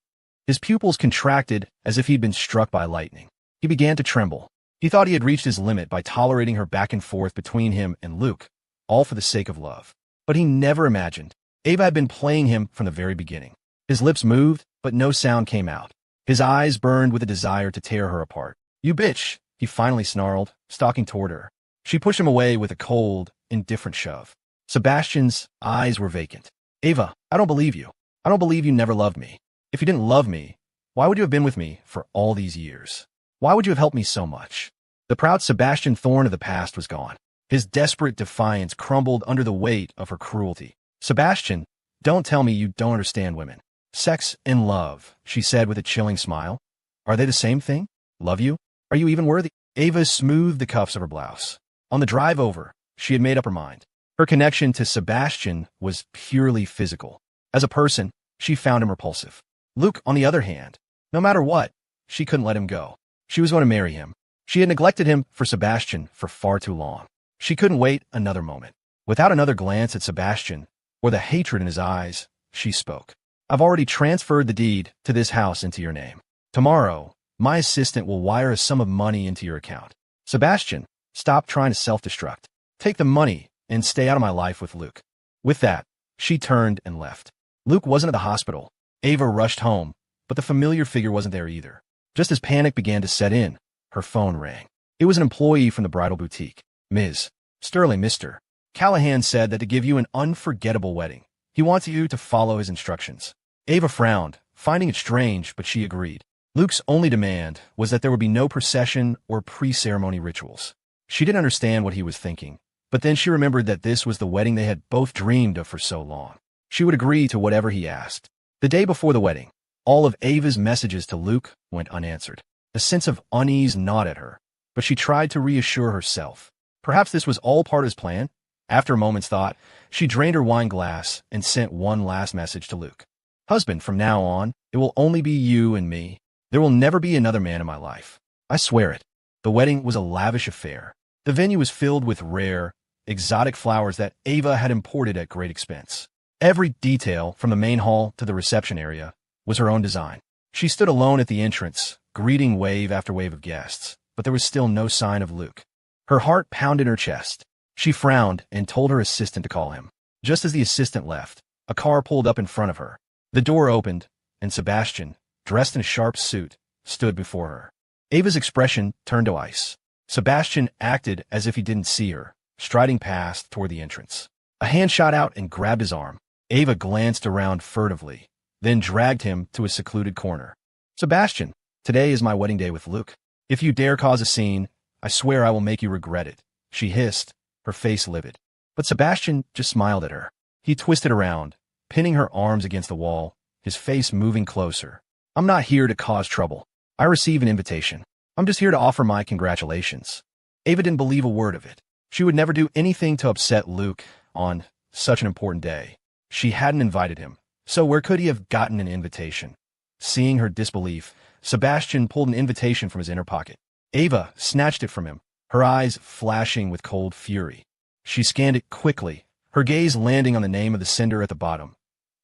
His pupils contracted as if he'd been struck by lightning. He began to tremble. He thought he had reached his limit by tolerating her back and forth between him and Luke, all for the sake of love. But he never imagined Ava had been playing him from the very beginning. His lips moved, but no sound came out. His eyes burned with a desire to tear her apart. You bitch, he finally snarled, stalking toward her. She pushed him away with a cold, indifferent shove. Sebastian's eyes were vacant. Ava, I don't believe you. I don't believe you never loved me. If you didn't love me, why would you have been with me for all these years? Why would you have helped me so much? The proud Sebastian Thorne of the past was gone. His desperate defiance crumbled under the weight of her cruelty. Sebastian, don't tell me you don't understand women. Sex and love, she said with a chilling smile. Are they the same thing? Love you? Are you even worthy? Ava smoothed the cuffs of her blouse. On the drive over, she had made up her mind. Her connection to Sebastian was purely physical. As a person, she found him repulsive. Luke, on the other hand, no matter what, she couldn't let him go. She was going to marry him. She had neglected him for Sebastian for far too long. She couldn't wait another moment. Without another glance at Sebastian, or the hatred in his eyes, she spoke. I've already transferred the deed to this house into your name. Tomorrow, my assistant will wire a sum of money into your account. Sebastian, stop trying to self-destruct. Take the money and stay out of my life with Luke. With that, she turned and left. Luke wasn't at the hospital. Ava rushed home, but the familiar figure wasn't there either. Just as panic began to set in, her phone rang. It was an employee from the bridal boutique. Ms. Sterling, Mr. Callahan said that to give you an unforgettable wedding. He wants you to follow his instructions. Ava frowned, finding it strange, but she agreed. Luke's only demand was that there would be no procession or pre-ceremony rituals. She didn't understand what he was thinking, but then she remembered that this was the wedding they had both dreamed of for so long. She would agree to whatever he asked. The day before the wedding, all of Ava's messages to Luke went unanswered. A sense of unease gnawed at her, but she tried to reassure herself. Perhaps this was all part of his plan? After a moment's thought, she drained her wine glass and sent one last message to Luke. Husband, from now on, it will only be you and me. There will never be another man in my life. I swear it. The wedding was a lavish affair. The venue was filled with rare, exotic flowers that Ava had imported at great expense. Every detail, from the main hall to the reception area, was her own design. She stood alone at the entrance, greeting wave after wave of guests, but there was still no sign of Luke. Her heart pounded in her chest. She frowned and told her assistant to call him. Just as the assistant left, a car pulled up in front of her. The door opened, and Sebastian, dressed in a sharp suit, stood before her. Ava's expression turned to ice. Sebastian acted as if he didn't see her, striding past toward the entrance. A hand shot out and grabbed his arm. Ava glanced around furtively, then dragged him to a secluded corner. Sebastian, today is my wedding day with Luke. If you dare cause a scene, I swear I will make you regret it, she hissed, her face livid. But Sebastian just smiled at her. He twisted around, pinning her arms against the wall, his face moving closer. I'm not here to cause trouble. I receive an invitation. I'm just here to offer my congratulations. Ava didn't believe a word of it. She would never do anything to upset Luke on such an important day. She hadn't invited him, so where could he have gotten an invitation? Seeing her disbelief, Sebastian pulled an invitation from his inner pocket. Ava snatched it from him, her eyes flashing with cold fury. She scanned it quickly, her gaze landing on the name of the sender at the bottom.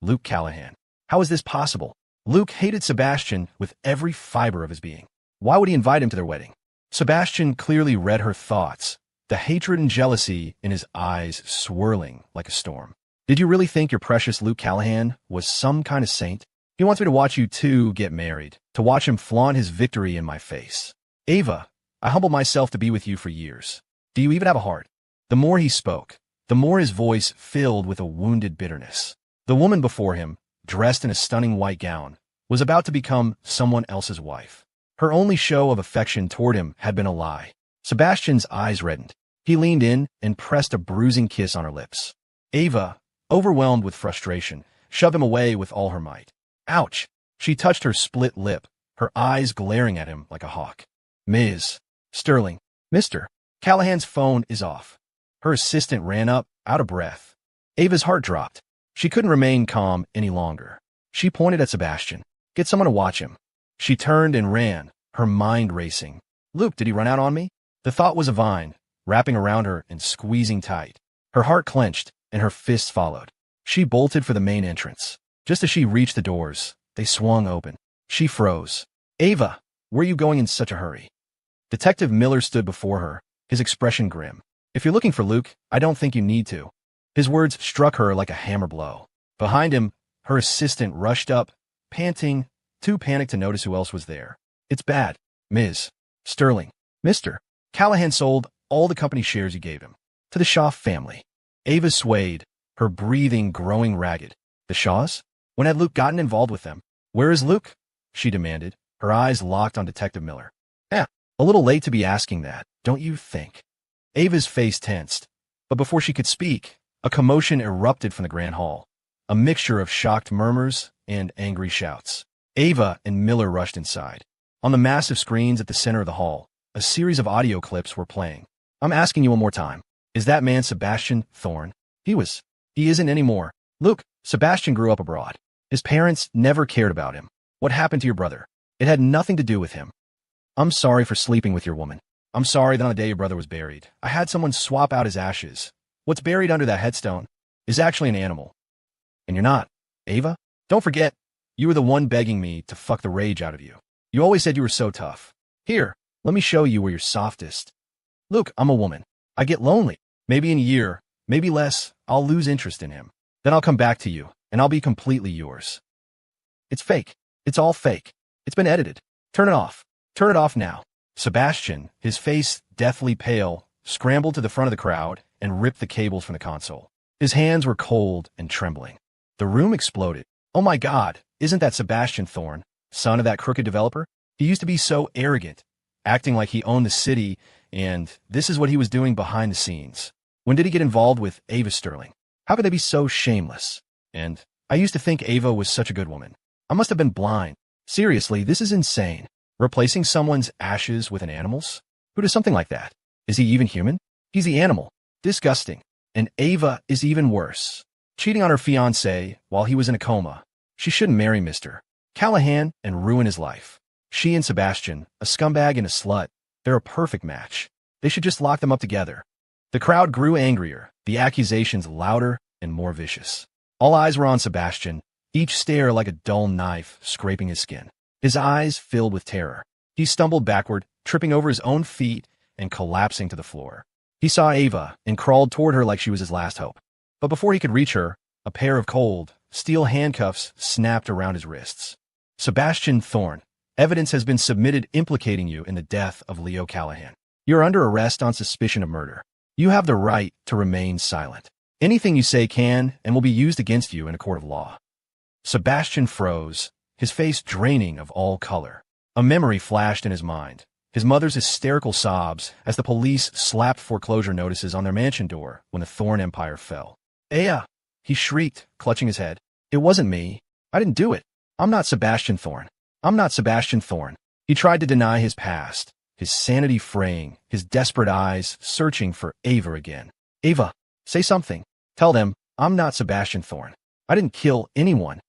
Luke Callahan. How is this possible? Luke hated Sebastian with every fiber of his being. Why would he invite him to their wedding? Sebastian clearly read her thoughts, the hatred and jealousy in his eyes swirling like a storm. Did you really think your precious Luke Callahan was some kind of saint? He wants me to watch you two get married, to watch him flaunt his victory in my face. Ava, I humbled myself to be with you for years. Do you even have a heart? The more he spoke, the more his voice filled with a wounded bitterness. The woman before him, dressed in a stunning white gown, was about to become someone else's wife. Her only show of affection toward him had been a lie. Sebastian's eyes reddened. He leaned in and pressed a bruising kiss on her lips. Ava, overwhelmed with frustration, shoved him away with all her might. Ouch! She touched her split lip, her eyes glaring at him like a hawk. Ms. Sterling. Mr. Callahan's phone is off. Her assistant ran up, out of breath. Ava's heart dropped. She couldn't remain calm any longer. She pointed at Sebastian. Get someone to watch him. She turned and ran, her mind racing. Luke, did he run out on me? The thought was a vine, wrapping around her and squeezing tight. Her heart clenched, and her fists followed. She bolted for the main entrance. Just as she reached the doors, they swung open. She froze. Ava, where are you going in such a hurry? Detective Miller stood before her, his expression grim. If you're looking for Luke, I don't think you need to. His words struck her like a hammer blow. Behind him, her assistant rushed up, panting, too panicked to notice who else was there. It's bad, Ms. Sterling. Mr. Callahan sold all the company shares you gave him to the Shaw family. Ava swayed, her breathing growing ragged. The Shaws? When had Luke gotten involved with them? Where is Luke? She demanded, her eyes locked on Detective Miller. A little late to be asking that, don't you think? Ava's face tensed, but before she could speak, a commotion erupted from the grand hall, a mixture of shocked murmurs and angry shouts. Ava and Miller rushed inside. On the massive screens at the center of the hall, a series of audio clips were playing. I'm asking you one more time. Is that man Sebastian Thorne? He isn't anymore. Luke, Sebastian grew up abroad. His parents never cared about him. What happened to your brother? It had nothing to do with him. I'm sorry for sleeping with your woman. I'm sorry that on the day your brother was buried, I had someone swap out his ashes. What's buried under that headstone is actually an animal. And you're not, Ava? Don't forget, you were the one begging me to fuck the rage out of you. You always said you were so tough. Here, let me show you where you're softest. Luke, I'm a woman. I get lonely. Maybe in a year, maybe less, I'll lose interest in him. Then I'll come back to you, and I'll be completely yours. It's fake. It's all fake. It's been edited. Turn it off. Turn it off now. Sebastian, his face deathly pale, scrambled to the front of the crowd and ripped the cables from the console. His hands were cold and trembling. The room exploded. Oh my God, isn't that Sebastian Thorne, son of that crooked developer? He used to be so arrogant, acting like he owned the city, and this is what he was doing behind the scenes. When did he get involved with Ava Sterling? How could they be so shameless? And I used to think Ava was such a good woman. I must have been blind. Seriously, this is insane. Replacing someone's ashes with an animal's? Who does something like that? Is he even human? He's the animal. Disgusting. And Ava is even worse. Cheating on her fiancé while he was in a coma. She shouldn't marry Mr. Callahan and ruin his life. She and Sebastian, a scumbag and a slut, they're a perfect match. They should just lock them up together. The crowd grew angrier, the accusations louder and more vicious. All eyes were on Sebastian, each stare like a dull knife scraping his skin. His eyes filled with terror. He stumbled backward, tripping over his own feet and collapsing to the floor. He saw Ava and crawled toward her like she was his last hope. But before he could reach her, a pair of cold, steel handcuffs snapped around his wrists. Sebastian Thorne, evidence has been submitted implicating you in the death of Leo Callahan. You're under arrest on suspicion of murder. You have the right to remain silent. Anything you say can and will be used against you in a court of law. Sebastian froze, his face draining of all color. A memory flashed in his mind. His mother's hysterical sobs as the police slapped foreclosure notices on their mansion door when the Thorne empire fell. Aya! He shrieked, clutching his head. It wasn't me. I didn't do it. I'm not Sebastian Thorne. I'm not Sebastian Thorne. He tried to deny his past, his sanity fraying, his desperate eyes searching for Ava again. Ava, say something. Tell them, I'm not Sebastian Thorne. I didn't kill anyone.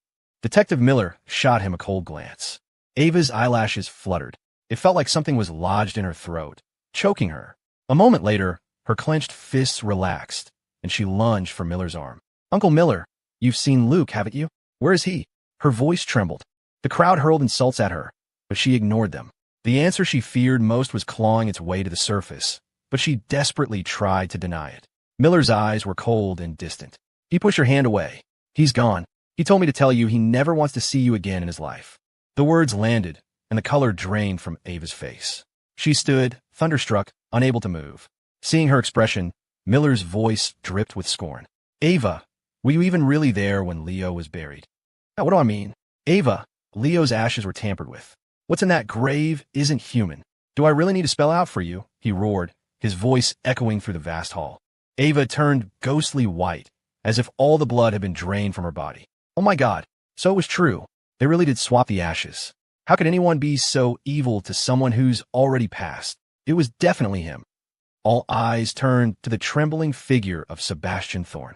Detective Miller shot him a cold glance. Ava's eyelashes fluttered. It felt like something was lodged in her throat, choking her. A moment later, her clenched fists relaxed, and she lunged for Miller's arm. Uncle Miller, you've seen Luke, haven't you? Where is he? Her voice trembled. The crowd hurled insults at her, but she ignored them. The answer she feared most was clawing its way to the surface, but she desperately tried to deny it. Miller's eyes were cold and distant. He pushed her hand away. He's gone. He told me to tell you he never wants to see you again in his life. The words landed, and the color drained from Ava's face. She stood, thunderstruck, unable to move. Seeing her expression, Miller's voice dripped with scorn. Ava, were you even really there when Leo was buried? Now, what do I mean? Ava, Leo's ashes were tampered with. What's in that grave isn't human. Do I really need to spell out for you? he roared, his voice echoing through the vast hall. Ava turned ghostly white, as if all the blood had been drained from her body. Oh my God. So it was true. They really did swap the ashes. How could anyone be so evil to someone who's already passed? It was definitely him. All eyes turned to the trembling figure of Sebastian Thorne.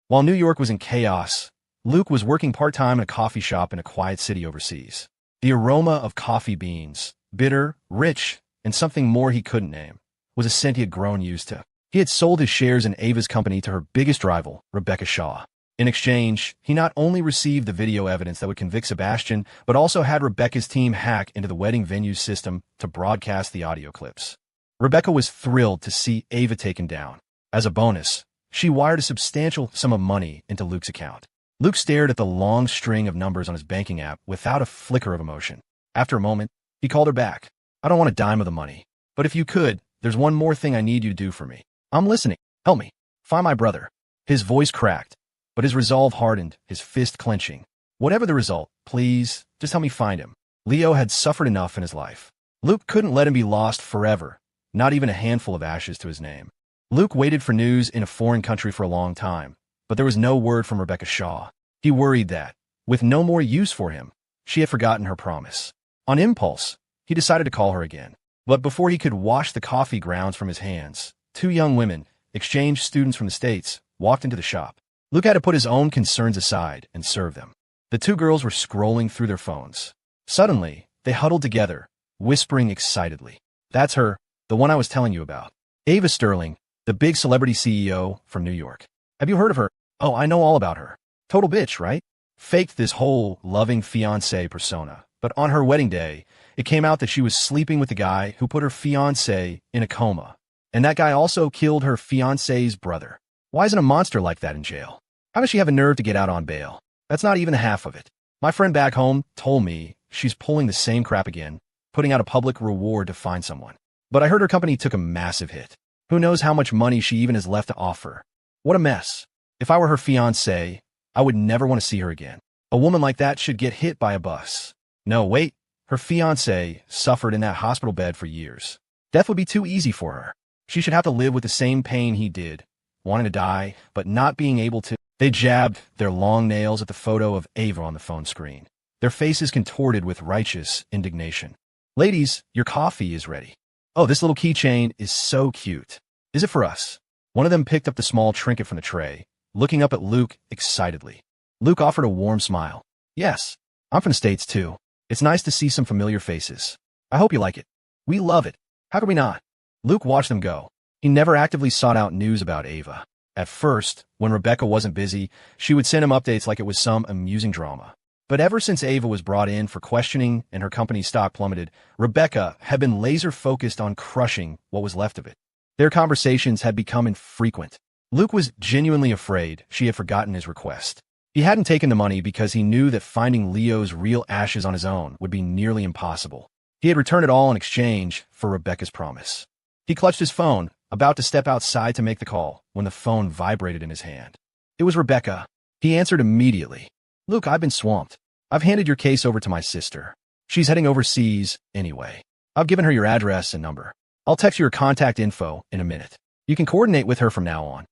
While New York was in chaos, Luke was working part-time in a coffee shop in a quiet city overseas. The aroma of coffee beans, bitter, rich, and something more he couldn't name, was a scent he had grown used to. He had sold his shares in Ava's company to her biggest rival, Rebecca Shaw. In exchange, he not only received the video evidence that would convict Sebastian, but also had Rebecca's team hack into the wedding venue's system to broadcast the audio clips. Rebecca was thrilled to see Ava taken down. As a bonus, she wired a substantial sum of money into Luke's account. Luke stared at the long string of numbers on his banking app without a flicker of emotion. After a moment, he called her back. I don't want a dime of the money, but if you could, there's one more thing I need you to do for me. I'm listening. Help me. Find my brother. His voice cracked, but his resolve hardened, his fist clenching. Whatever the result, please, just help me find him. Leo had suffered enough in his life. Luke couldn't let him be lost forever, not even a handful of ashes to his name. Luke waited for news in a foreign country for a long time, but there was no word from Rebecca Shaw. He worried that, with no more use for him, she had forgotten her promise. On impulse, he decided to call her again. But before he could wash the coffee grounds from his hands, two young women, exchange students from the States, walked into the shop. Luke had to put his own concerns aside and serve them. The two girls were scrolling through their phones. Suddenly, they huddled together, whispering excitedly. That's her, the one I was telling you about. Ava Sterling, the big celebrity CEO from New York. Have you heard of her? Oh, I know all about her. Total bitch, right? Faked this whole loving fiancé persona. But on her wedding day, it came out that she was sleeping with the guy who put her fiancé in a coma. And that guy also killed her fiancé's brother. Why isn't a monster like that in jail? How does she have a nerve to get out on bail? That's not even the half of it. My friend back home told me she's pulling the same crap again, putting out a public reward to find someone. But I heard her company took a massive hit. Who knows how much money she even has left to offer. What a mess. If I were her fiancé, I would never want to see her again. A woman like that should get hit by a bus. No, wait. Her fiancé suffered in that hospital bed for years. Death would be too easy for her. She should have to live with the same pain he did, wanting to die, but not being able to. They jabbed their long nails at the photo of Ava on the phone screen, their faces contorted with righteous indignation. Ladies, your coffee is ready. Oh, this little keychain is so cute. Is it for us? One of them picked up the small trinket from the tray, looking up at Luke excitedly. Luke offered a warm smile. Yes, I'm from the States too. It's nice to see some familiar faces. I hope you like it. We love it. How could we not? Luke watched them go. He never actively sought out news about Ava. At first, when Rebecca wasn't busy, she would send him updates like it was some amusing drama. But ever since Ava was brought in for questioning and her company's stock plummeted, Rebecca had been laser-focused on crushing what was left of it. Their conversations had become infrequent. Luke was genuinely afraid she had forgotten his request. He hadn't taken the money because he knew that finding Leo's real ashes on his own would be nearly impossible. He had returned it all in exchange for Rebecca's promise. He clutched his phone, about to step outside to make the call, when the phone vibrated in his hand. It was Rebecca. He answered immediately. Luke, I've been swamped. I've handed your case over to my sister. She's heading overseas anyway. I've given her your address and number. I'll text you her contact info in a minute. You can coordinate with her from now on.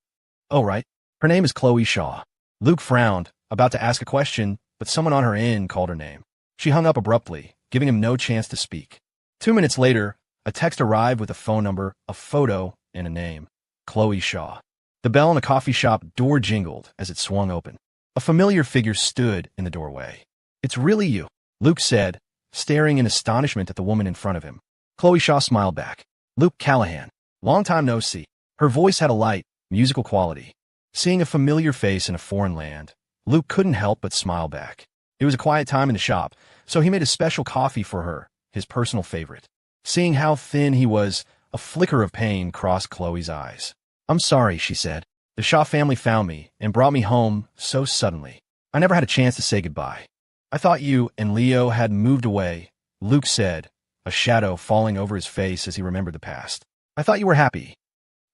Oh, right. Her name is Chloe Shaw. Luke frowned, about to ask a question, but someone on her end called her name. She hung up abruptly, giving him no chance to speak. 2 minutes later, a text arrived with a phone number, a photo, and a name. Chloe Shaw. The bell in the coffee shop door jingled as it swung open. A familiar figure stood in the doorway. It's really you, Luke said, staring in astonishment at the woman in front of him. Chloe Shaw smiled back. Luke Callahan. Long time no see. Her voice had a light, musical quality. Seeing a familiar face in a foreign land, Luke couldn't help but smile back. It was a quiet time in the shop, so he made a special coffee for her, his personal favorite. Seeing how thin he was, a flicker of pain crossed Chloe's eyes. I'm sorry, she said. The Shaw family found me and brought me home so suddenly. I never had a chance to say goodbye. I thought you and Leo had moved away, Luke said, a shadow falling over his face as he remembered the past. I thought you were happy.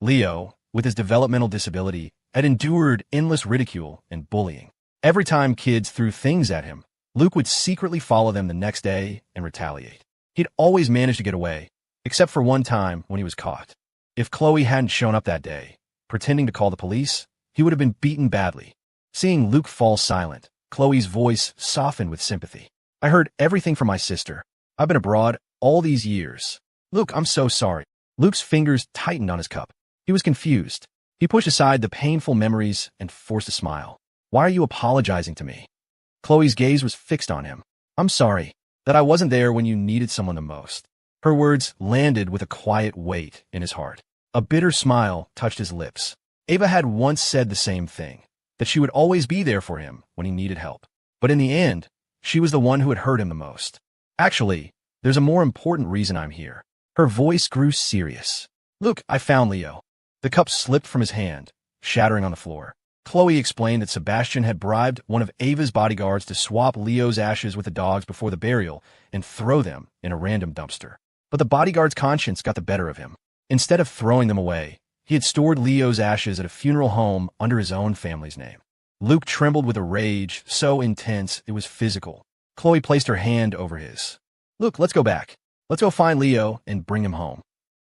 Leo, with his developmental disability, had endured endless ridicule and bullying. Every time kids threw things at him, Luke would secretly follow them the next day and retaliate. He'd always managed to get away, except for one time when he was caught. If Chloe hadn't shown up that day, pretending to call the police, he would have been beaten badly. Seeing Luke fall silent, Chloe's voice softened with sympathy. I heard everything from my sister. I've been abroad all these years. Luke, I'm so sorry. Luke's fingers tightened on his cup. He was confused. He pushed aside the painful memories and forced a smile. Why are you apologizing to me? Chloe's gaze was fixed on him. I'm sorry that I wasn't there when you needed someone the most. Her words landed with a quiet weight in his heart. A bitter smile touched his lips. Ava had once said the same thing, that she would always be there for him when he needed help. But in the end, she was the one who had hurt him the most. Actually, there's a more important reason I'm here. Her voice grew serious. Look, I found Leo. The cup slipped from his hand, shattering on the floor. Chloe explained that Sebastian had bribed one of Ava's bodyguards to swap Leo's ashes with the dogs before the burial and throw them in a random dumpster. But the bodyguard's conscience got the better of him. Instead of throwing them away, he had stored Leo's ashes at a funeral home under his own family's name. Luke trembled with a rage so intense it was physical. Chloe placed her hand over his. Look, let's go back. Let's go find Leo and bring him home.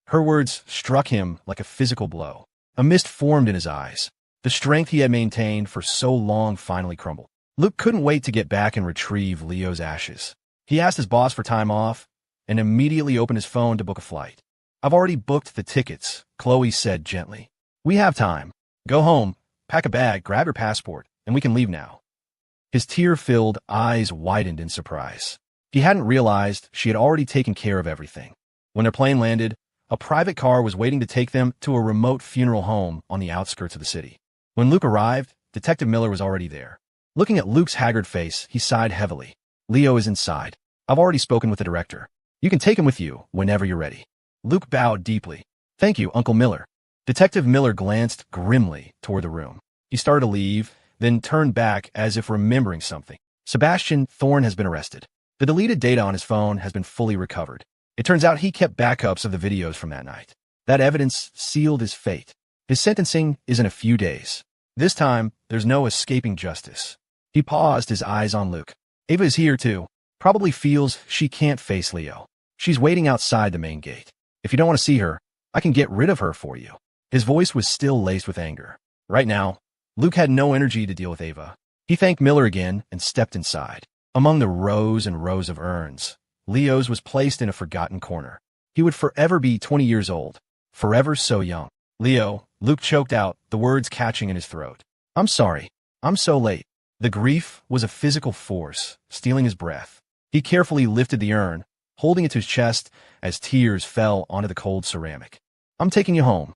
Her words struck him like a physical blow. A mist formed in his eyes. The strength he had maintained for so long finally crumbled. Luke couldn't wait to get back and retrieve Leo's ashes. He asked his boss for time off and immediately opened his phone to book a flight. I've already booked the tickets, Chloe said gently. We have time. Go home, pack a bag, grab your passport, and we can leave now. His tear-filled eyes widened in surprise. He hadn't realized she had already taken care of everything. When their plane landed, a private car was waiting to take them to a remote funeral home on the outskirts of the city. When Luke arrived, Detective Miller was already there. Looking at Luke's haggard face, he sighed heavily. Leo is inside. I've already spoken with the director. You can take him with you whenever you're ready. Luke bowed deeply. Thank you, Uncle Miller. Detective Miller glanced grimly toward the room. He started to leave, then turned back as if remembering something. Sebastian Thorne has been arrested. The deleted data on his phone has been fully recovered. It turns out he kept backups of the videos from that night. That evidence sealed his fate. His sentencing is in a few days. This time, there's no escaping justice. He paused, his eyes on Luke. Ava is here too. Probably feels she can't face Leo. She's waiting outside the main gate. If you don't want to see her, I can get rid of her for you. His voice was still laced with anger. Right now, Luke had no energy to deal with Ava. He thanked Miller again and stepped inside. Among the rows and rows of urns, Leo's was placed in a forgotten corner. He would forever be 20 years old, forever so young. Leo, Luke choked out, the words catching in his throat. I'm sorry. I'm so late. The grief was a physical force, stealing his breath. He carefully lifted the urn, holding it to his chest as tears fell onto the cold ceramic. I'm taking you home.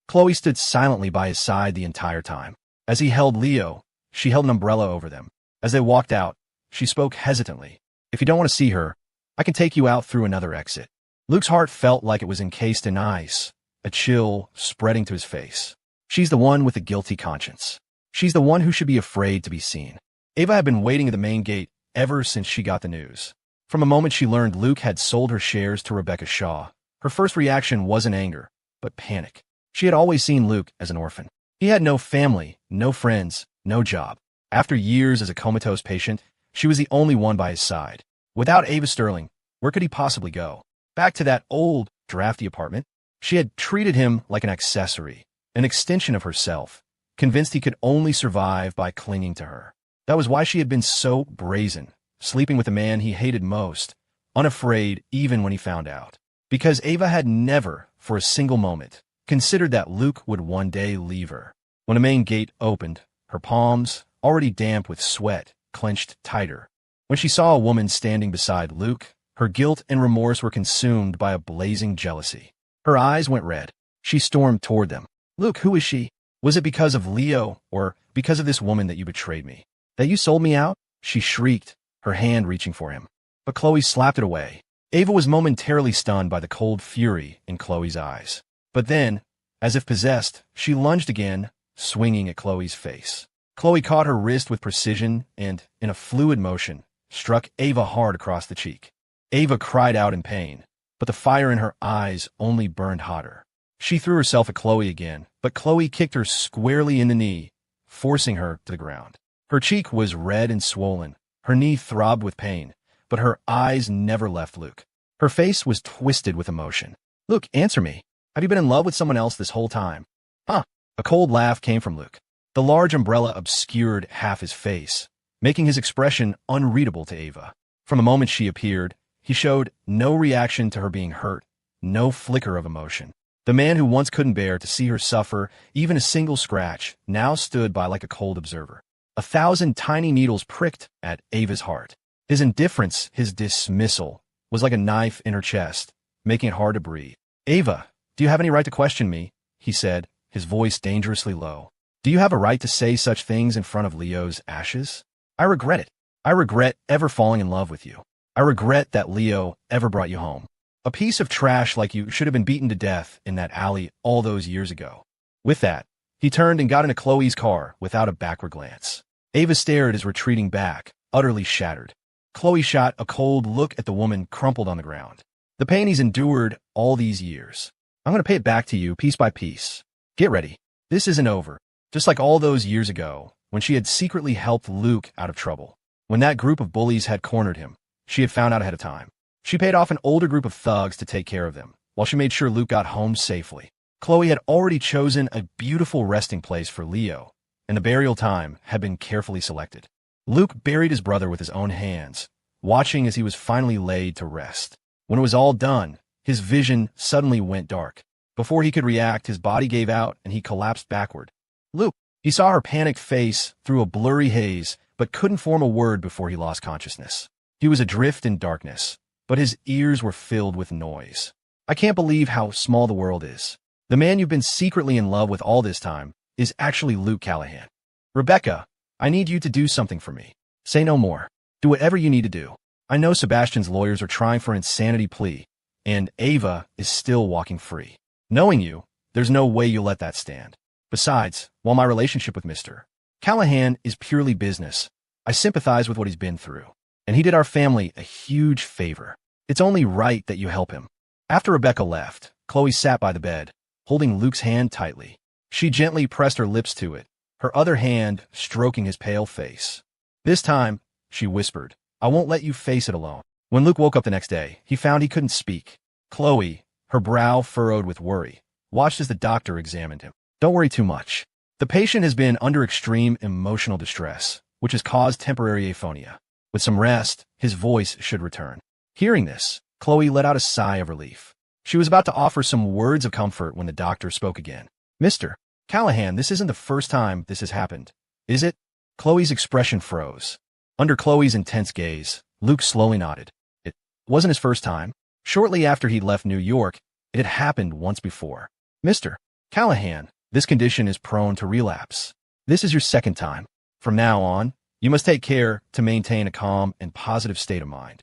Chloe stood silently by his side the entire time. As he held Leo, she held an umbrella over them. As they walked out, she spoke hesitantly. If you don't want to see her, I can take you out through another exit. Luke's heart felt like it was encased in ice, a chill spreading to his face. She's the one with a guilty conscience. She's the one who should be afraid to be seen. Ava had been waiting at the main gate ever since she got the news. From the moment she learned Luke had sold her shares to Rebecca Shaw, her first reaction wasn't anger, but panic. She had always seen Luke as an orphan. He had no family, no friends, no job. After years as a comatose patient, she was the only one by his side. Without Ava Sterling, where could he possibly go? Back to that old, drafty apartment? She had treated him like an accessory, an extension of herself, convinced he could only survive by clinging to her. That was why she had been so brazen, sleeping with the man he hated most, unafraid even when he found out. Because Ava had never, for a single moment, considered that Luke would one day leave her. When the main gate opened, her palms, already damp with sweat, clenched tighter. When she saw a woman standing beside Luke, her guilt and remorse were consumed by a blazing jealousy. Her eyes went red. She stormed toward them. Luke, who is she? Was it because of Leo, or because of this woman that you betrayed me? That you sold me out? She shrieked, her hand reaching for him. But Chloe slapped it away. Ava was momentarily stunned by the cold fury in Chloe's eyes. But then, as if possessed, she lunged again, swinging at Chloe's face. Chloe caught her wrist with precision and, in a fluid motion, struck Ava hard across the cheek. Ava cried out in pain, but the fire in her eyes only burned hotter. She threw herself at Chloe again, but Chloe kicked her squarely in the knee, forcing her to the ground. Her cheek was red and swollen, her knee throbbed with pain, but her eyes never left Luke. Her face was twisted with emotion. Luke, answer me. Have you been in love with someone else this whole time? Huh? A cold laugh came from Luke. The large umbrella obscured half his face, making his expression unreadable to Ava. From the moment she appeared, he showed no reaction to her being hurt, no flicker of emotion. The man who once couldn't bear to see her suffer even a single scratch now stood by like a cold observer. 1,000 tiny needles pricked at Ava's heart. His indifference, his dismissal, was like a knife in her chest, making it hard to breathe. Ava, do you have any right to question me? He said, his voice dangerously low. Do you have a right to say such things in front of Leo's ashes? I regret it. I regret ever falling in love with you. I regret that Leo ever brought you home. A piece of trash like you should have been beaten to death in that alley all those years ago. With that, he turned and got into Chloe's car without a backward glance. Ava stared as retreating back, utterly shattered. Chloe shot a cold look at the woman crumpled on the ground. The pain he's endured all these years. I'm going to pay it back to you piece by piece. Get ready. This isn't over. Just like all those years ago, when she had secretly helped Luke out of trouble. When that group of bullies had cornered him, she had found out ahead of time. She paid off an older group of thugs to take care of them, while she made sure Luke got home safely. Chloe had already chosen a beautiful resting place for Leo, and the burial time had been carefully selected. Luke buried his brother with his own hands, watching as he was finally laid to rest. When it was all done, his vision suddenly went dark. Before he could react, his body gave out and he collapsed backward. Luke! He saw her panicked face through a blurry haze, but couldn't form a word before he lost consciousness. He was adrift in darkness, but his ears were filled with noise. I can't believe how small the world is. The man you've been secretly in love with all this time is actually Luke Callahan. Rebecca, I need you to do something for me. Say no more. Do whatever you need to do. I know Sebastian's lawyers are trying for an insanity plea, and Ava is still walking free. Knowing you, there's no way you'll let that stand. Besides, while my relationship with Mr. Callahan is purely business, I sympathize with what he's been through, and he did our family a huge favor. It's only right that you help him. After Rebecca left, Chloe sat by the bed, holding Luke's hand tightly. She gently pressed her lips to it, her other hand stroking his pale face. This time, she whispered, I won't let you face it alone. When Luke woke up the next day, he found he couldn't speak. Chloe, her brow furrowed with worry, watched as the doctor examined him. Don't worry too much. The patient has been under extreme emotional distress, which has caused temporary aphonia. With some rest, his voice should return. Hearing this, Chloe let out a sigh of relief. She was about to offer some words of comfort when the doctor spoke again. Mr. Callahan, this isn't the first time this has happened, is it? Chloe's expression froze. Under Chloe's intense gaze, Luke slowly nodded. It wasn't his first time. Shortly after he'd left New York, it had happened once before. Mr. Callahan, this condition is prone to relapse. This is your second time. From now on, you must take care to maintain a calm and positive state of mind.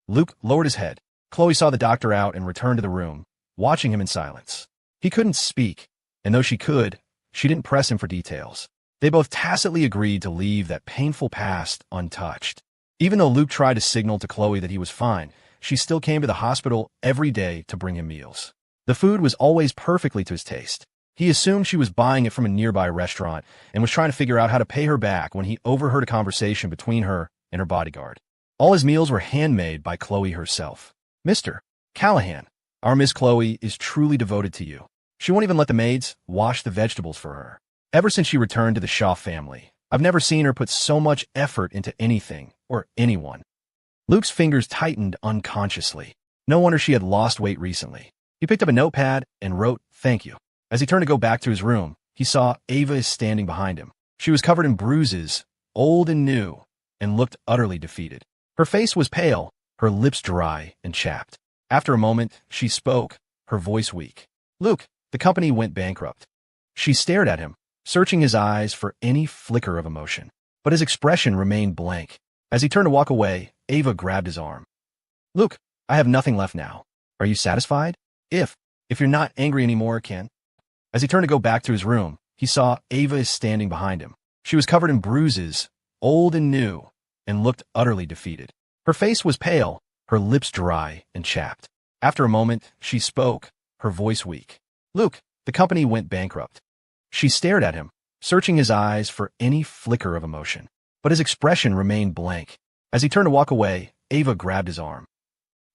Luke lowered his head. Chloe saw the doctor out and returned to the room, watching him in silence. He couldn't speak, and though she could, she didn't press him for details. They both tacitly agreed to leave that painful past untouched. Even though Luke tried to signal to Chloe that he was fine, she still came to the hospital every day to bring him meals. The food was always perfectly to his taste. He assumed she was buying it from a nearby restaurant and was trying to figure out how to pay her back when he overheard a conversation between her and her bodyguard. All his meals were handmade by Chloe herself. Mr. Callahan, our Miss Chloe is truly devoted to you. She won't even let the maids wash the vegetables for her. Ever since she returned to the Shaw family, I've never seen her put so much effort into anything or anyone. Luke's fingers tightened unconsciously. No wonder she had lost weight recently. He picked up a notepad and wrote, "Thank you." As he turned to go back to his room, he saw Ava standing behind him. She was covered in bruises, old and new, and looked utterly defeated. Her face was pale, her lips dry and chapped. After a moment, she spoke, her voice weak. Luke, the company went bankrupt. She stared at him, searching his eyes for any flicker of emotion. But his expression remained blank. As he turned to walk away, Ava grabbed his arm. Luke, I have nothing left now. Are you satisfied? If you're not angry anymore, Ken. As he turned to go back to his room, he saw Ava standing behind him. She was covered in bruises, old and new, and looked utterly defeated. Her face was pale, her lips dry and chapped. After a moment, she spoke, her voice weak. Luke, the company went bankrupt. She stared at him, searching his eyes for any flicker of emotion. But his expression remained blank. As he turned to walk away, Ava grabbed his arm.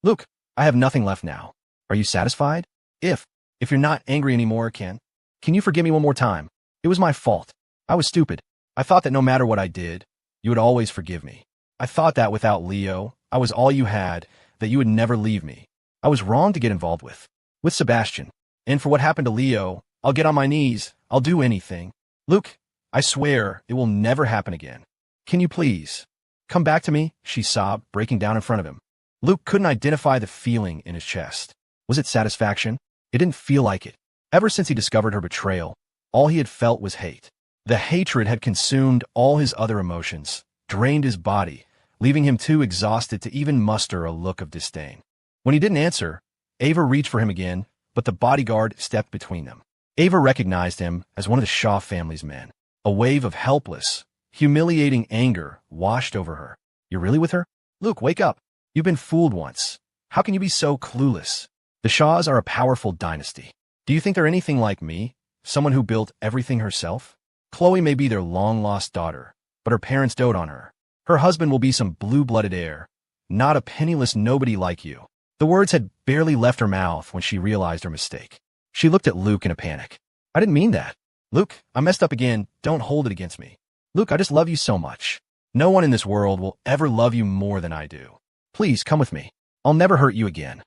Luke, I have nothing left now. Are you satisfied? If you're not angry anymore, can you forgive me one more time? It was my fault. I was stupid. I thought that no matter what I did, you would always forgive me. I thought that without Leo, I was all you had, that you would never leave me. I was wrong to get involved with Sebastian. And for what happened to Leo, I'll get on my knees. I'll do anything. Luke, I swear it will never happen again. Can you please come back to me? She sobbed, breaking down in front of him. Luke couldn't identify the feeling in his chest. Was it satisfaction? It didn't feel like it. Ever since he discovered her betrayal, all he had felt was hate. The hatred had consumed all his other emotions, drained his body, leaving him too exhausted to even muster a look of disdain. When he didn't answer, Ava reached for him again, but the bodyguard stepped between them. Ava recognized him as one of the Shaw family's men. A wave of helpless, humiliating anger washed over her. You're really with her? Luke, wake up. You've been fooled once. How can you be so clueless? The Shaws are a powerful dynasty. Do you think they're anything like me? Someone who built everything herself? Chloe may be their long-lost daughter, but her parents dote on her. Her husband will be some blue-blooded heir, not a penniless nobody like you. The words had barely left her mouth when she realized her mistake. She looked at Luke in a panic. I didn't mean that. Luke, I messed up again. Don't hold it against me. Luke, I just love you so much. No one in this world will ever love you more than I do. Please come with me. I'll never hurt you again.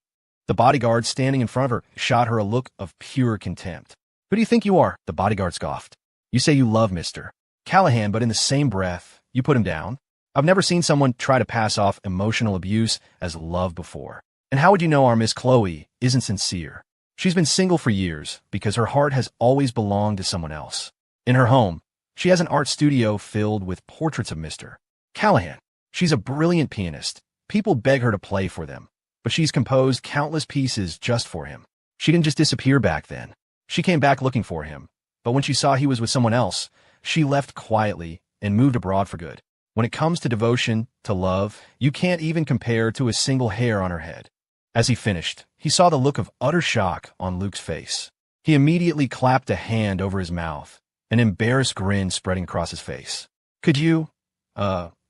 The bodyguard standing in front of her shot her a look of pure contempt. Who do you think you are? The bodyguard scoffed. You say you love Mr. Callahan, but in the same breath, you put him down? I've never seen someone try to pass off emotional abuse as love before. And how would you know our Miss Chloe isn't sincere? She's been single for years because her heart has always belonged to someone else. In her home, she has an art studio filled with portraits of Mr. Callahan. She's a brilliant pianist. People beg her to play for them, but she's composed countless pieces just for him. She didn't just disappear back then. She came back looking for him, but when she saw he was with someone else, she left quietly and moved abroad for good. When it comes to devotion, to love, you can't even compare to a single hair on her head. As he finished, he saw the look of utter shock on Luke's face. He immediately clapped a hand over his mouth, an embarrassed grin spreading across his face. Could you,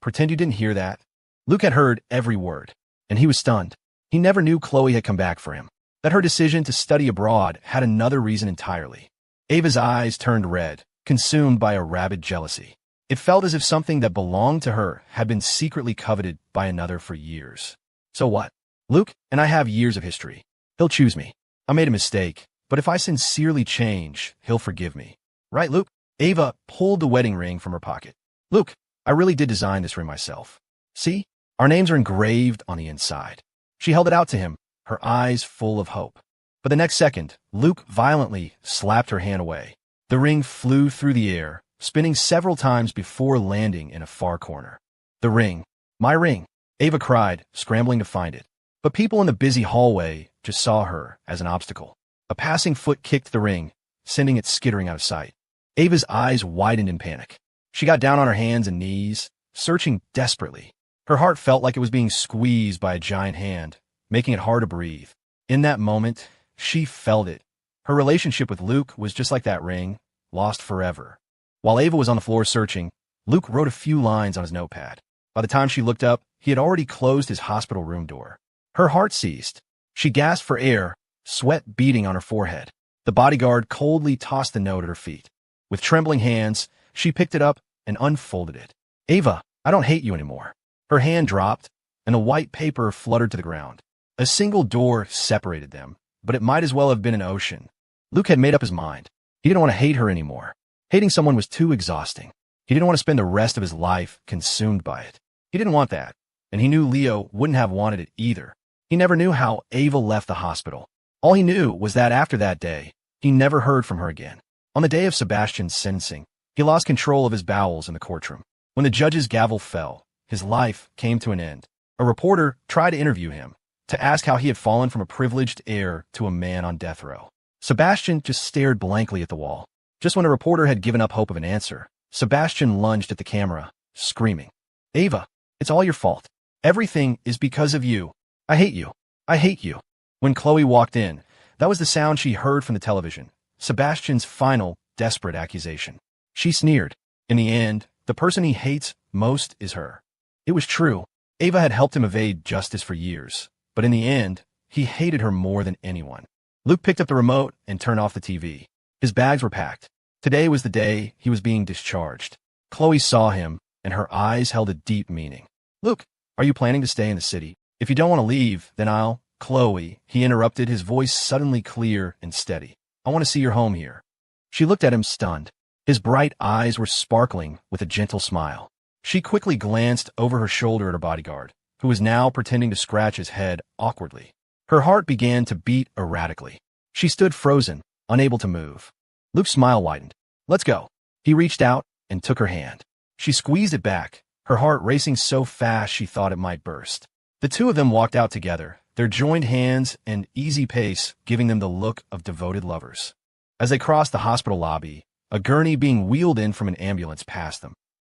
pretend you didn't hear that? Luke had heard every word, and he was stunned. He never knew Chloe had come back for him, that her decision to study abroad had another reason entirely. Ava's eyes turned red, consumed by a rabid jealousy. It felt as if something that belonged to her had been secretly coveted by another for years. So what? Luke and I have years of history. He'll choose me. I made a mistake, but if I sincerely change, he'll forgive me. Right, Luke? Ava pulled the wedding ring from her pocket. Luke, I really did design this ring myself. See? Our names are engraved on the inside. She held it out to him, her eyes full of hope. But the next second, Luke violently slapped her hand away. The ring flew through the air, spinning several times before landing in a far corner. The ring. My ring. Ava cried, scrambling to find it. But people in the busy hallway just saw her as an obstacle. A passing foot kicked the ring, sending it skittering out of sight. Ava's eyes widened in panic. She got down on her hands and knees, searching desperately. Her heart felt like it was being squeezed by a giant hand, making it hard to breathe. In that moment, she felt it. Her relationship with Luke was just like that ring, lost forever. While Ava was on the floor searching, Luke wrote a few lines on his notepad. By the time she looked up, he had already closed his hospital room door. Her heart seized. She gasped for air, sweat beading on her forehead. The bodyguard coldly tossed the note at her feet. With trembling hands, she picked it up and unfolded it. Ava, I don't hate you anymore. Her hand dropped, and the white paper fluttered to the ground. A single door separated them, but it might as well have been an ocean. Luke had made up his mind. He didn't want to hate her anymore. Hating someone was too exhausting. He didn't want to spend the rest of his life consumed by it. He didn't want that, and he knew Leo wouldn't have wanted it either. He never knew how Ava left the hospital. All he knew was that after that day, he never heard from her again. On the day of Sebastian's sentencing, he lost control of his bowels in the courtroom. When the judge's gavel fell, his life came to an end. A reporter tried to interview him, to ask how he had fallen from a privileged heir to a man on death row. Sebastian just stared blankly at the wall. Just when a reporter had given up hope of an answer, Sebastian lunged at the camera, screaming, Ava, it's all your fault. Everything is because of you. I hate you. I hate you. When Chloe walked in, that was the sound she heard from the television, Sebastian's final, desperate accusation. She sneered. In the end, the person he hates most is her. It was true. Ava had helped him evade justice for years, but in the end, he hated her more than anyone. Luke picked up the remote and turned off the TV. His bags were packed. Today was the day he was being discharged. Chloe saw him, and her eyes held a deep meaning. Luke, are you planning to stay in the city? If you don't want to leave, then I'll— Chloe, he interrupted, his voice suddenly clear and steady. I want to see your home here. She looked at him stunned. His bright eyes were sparkling with a gentle smile. She quickly glanced over her shoulder at her bodyguard, who was now pretending to scratch his head awkwardly. Her heart began to beat erratically. She stood frozen, unable to move. Luke's smile widened. Let's go. He reached out and took her hand. She squeezed it back, her heart racing so fast she thought it might burst. The two of them walked out together, their joined hands and easy pace giving them the look of devoted lovers. As they crossed the hospital lobby, a gurney being wheeled in from an ambulance passed them.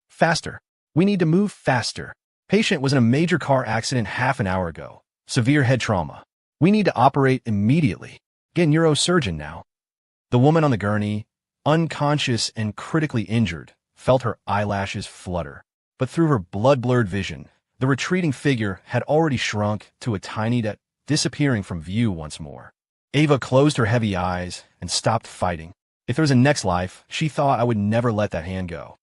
Faster. We need to move faster. Patient was in a major car accident half an hour ago. Severe head trauma. We need to operate immediately. Get neurosurgeon now. The woman on the gurney, unconscious and critically injured, felt her eyelashes flutter. But through her blood-blurred vision, the retreating figure had already shrunk to a tiny dot, disappearing from view once more. Ava closed her heavy eyes and stopped fighting. If there was a next life, she thought I would never let that hand go.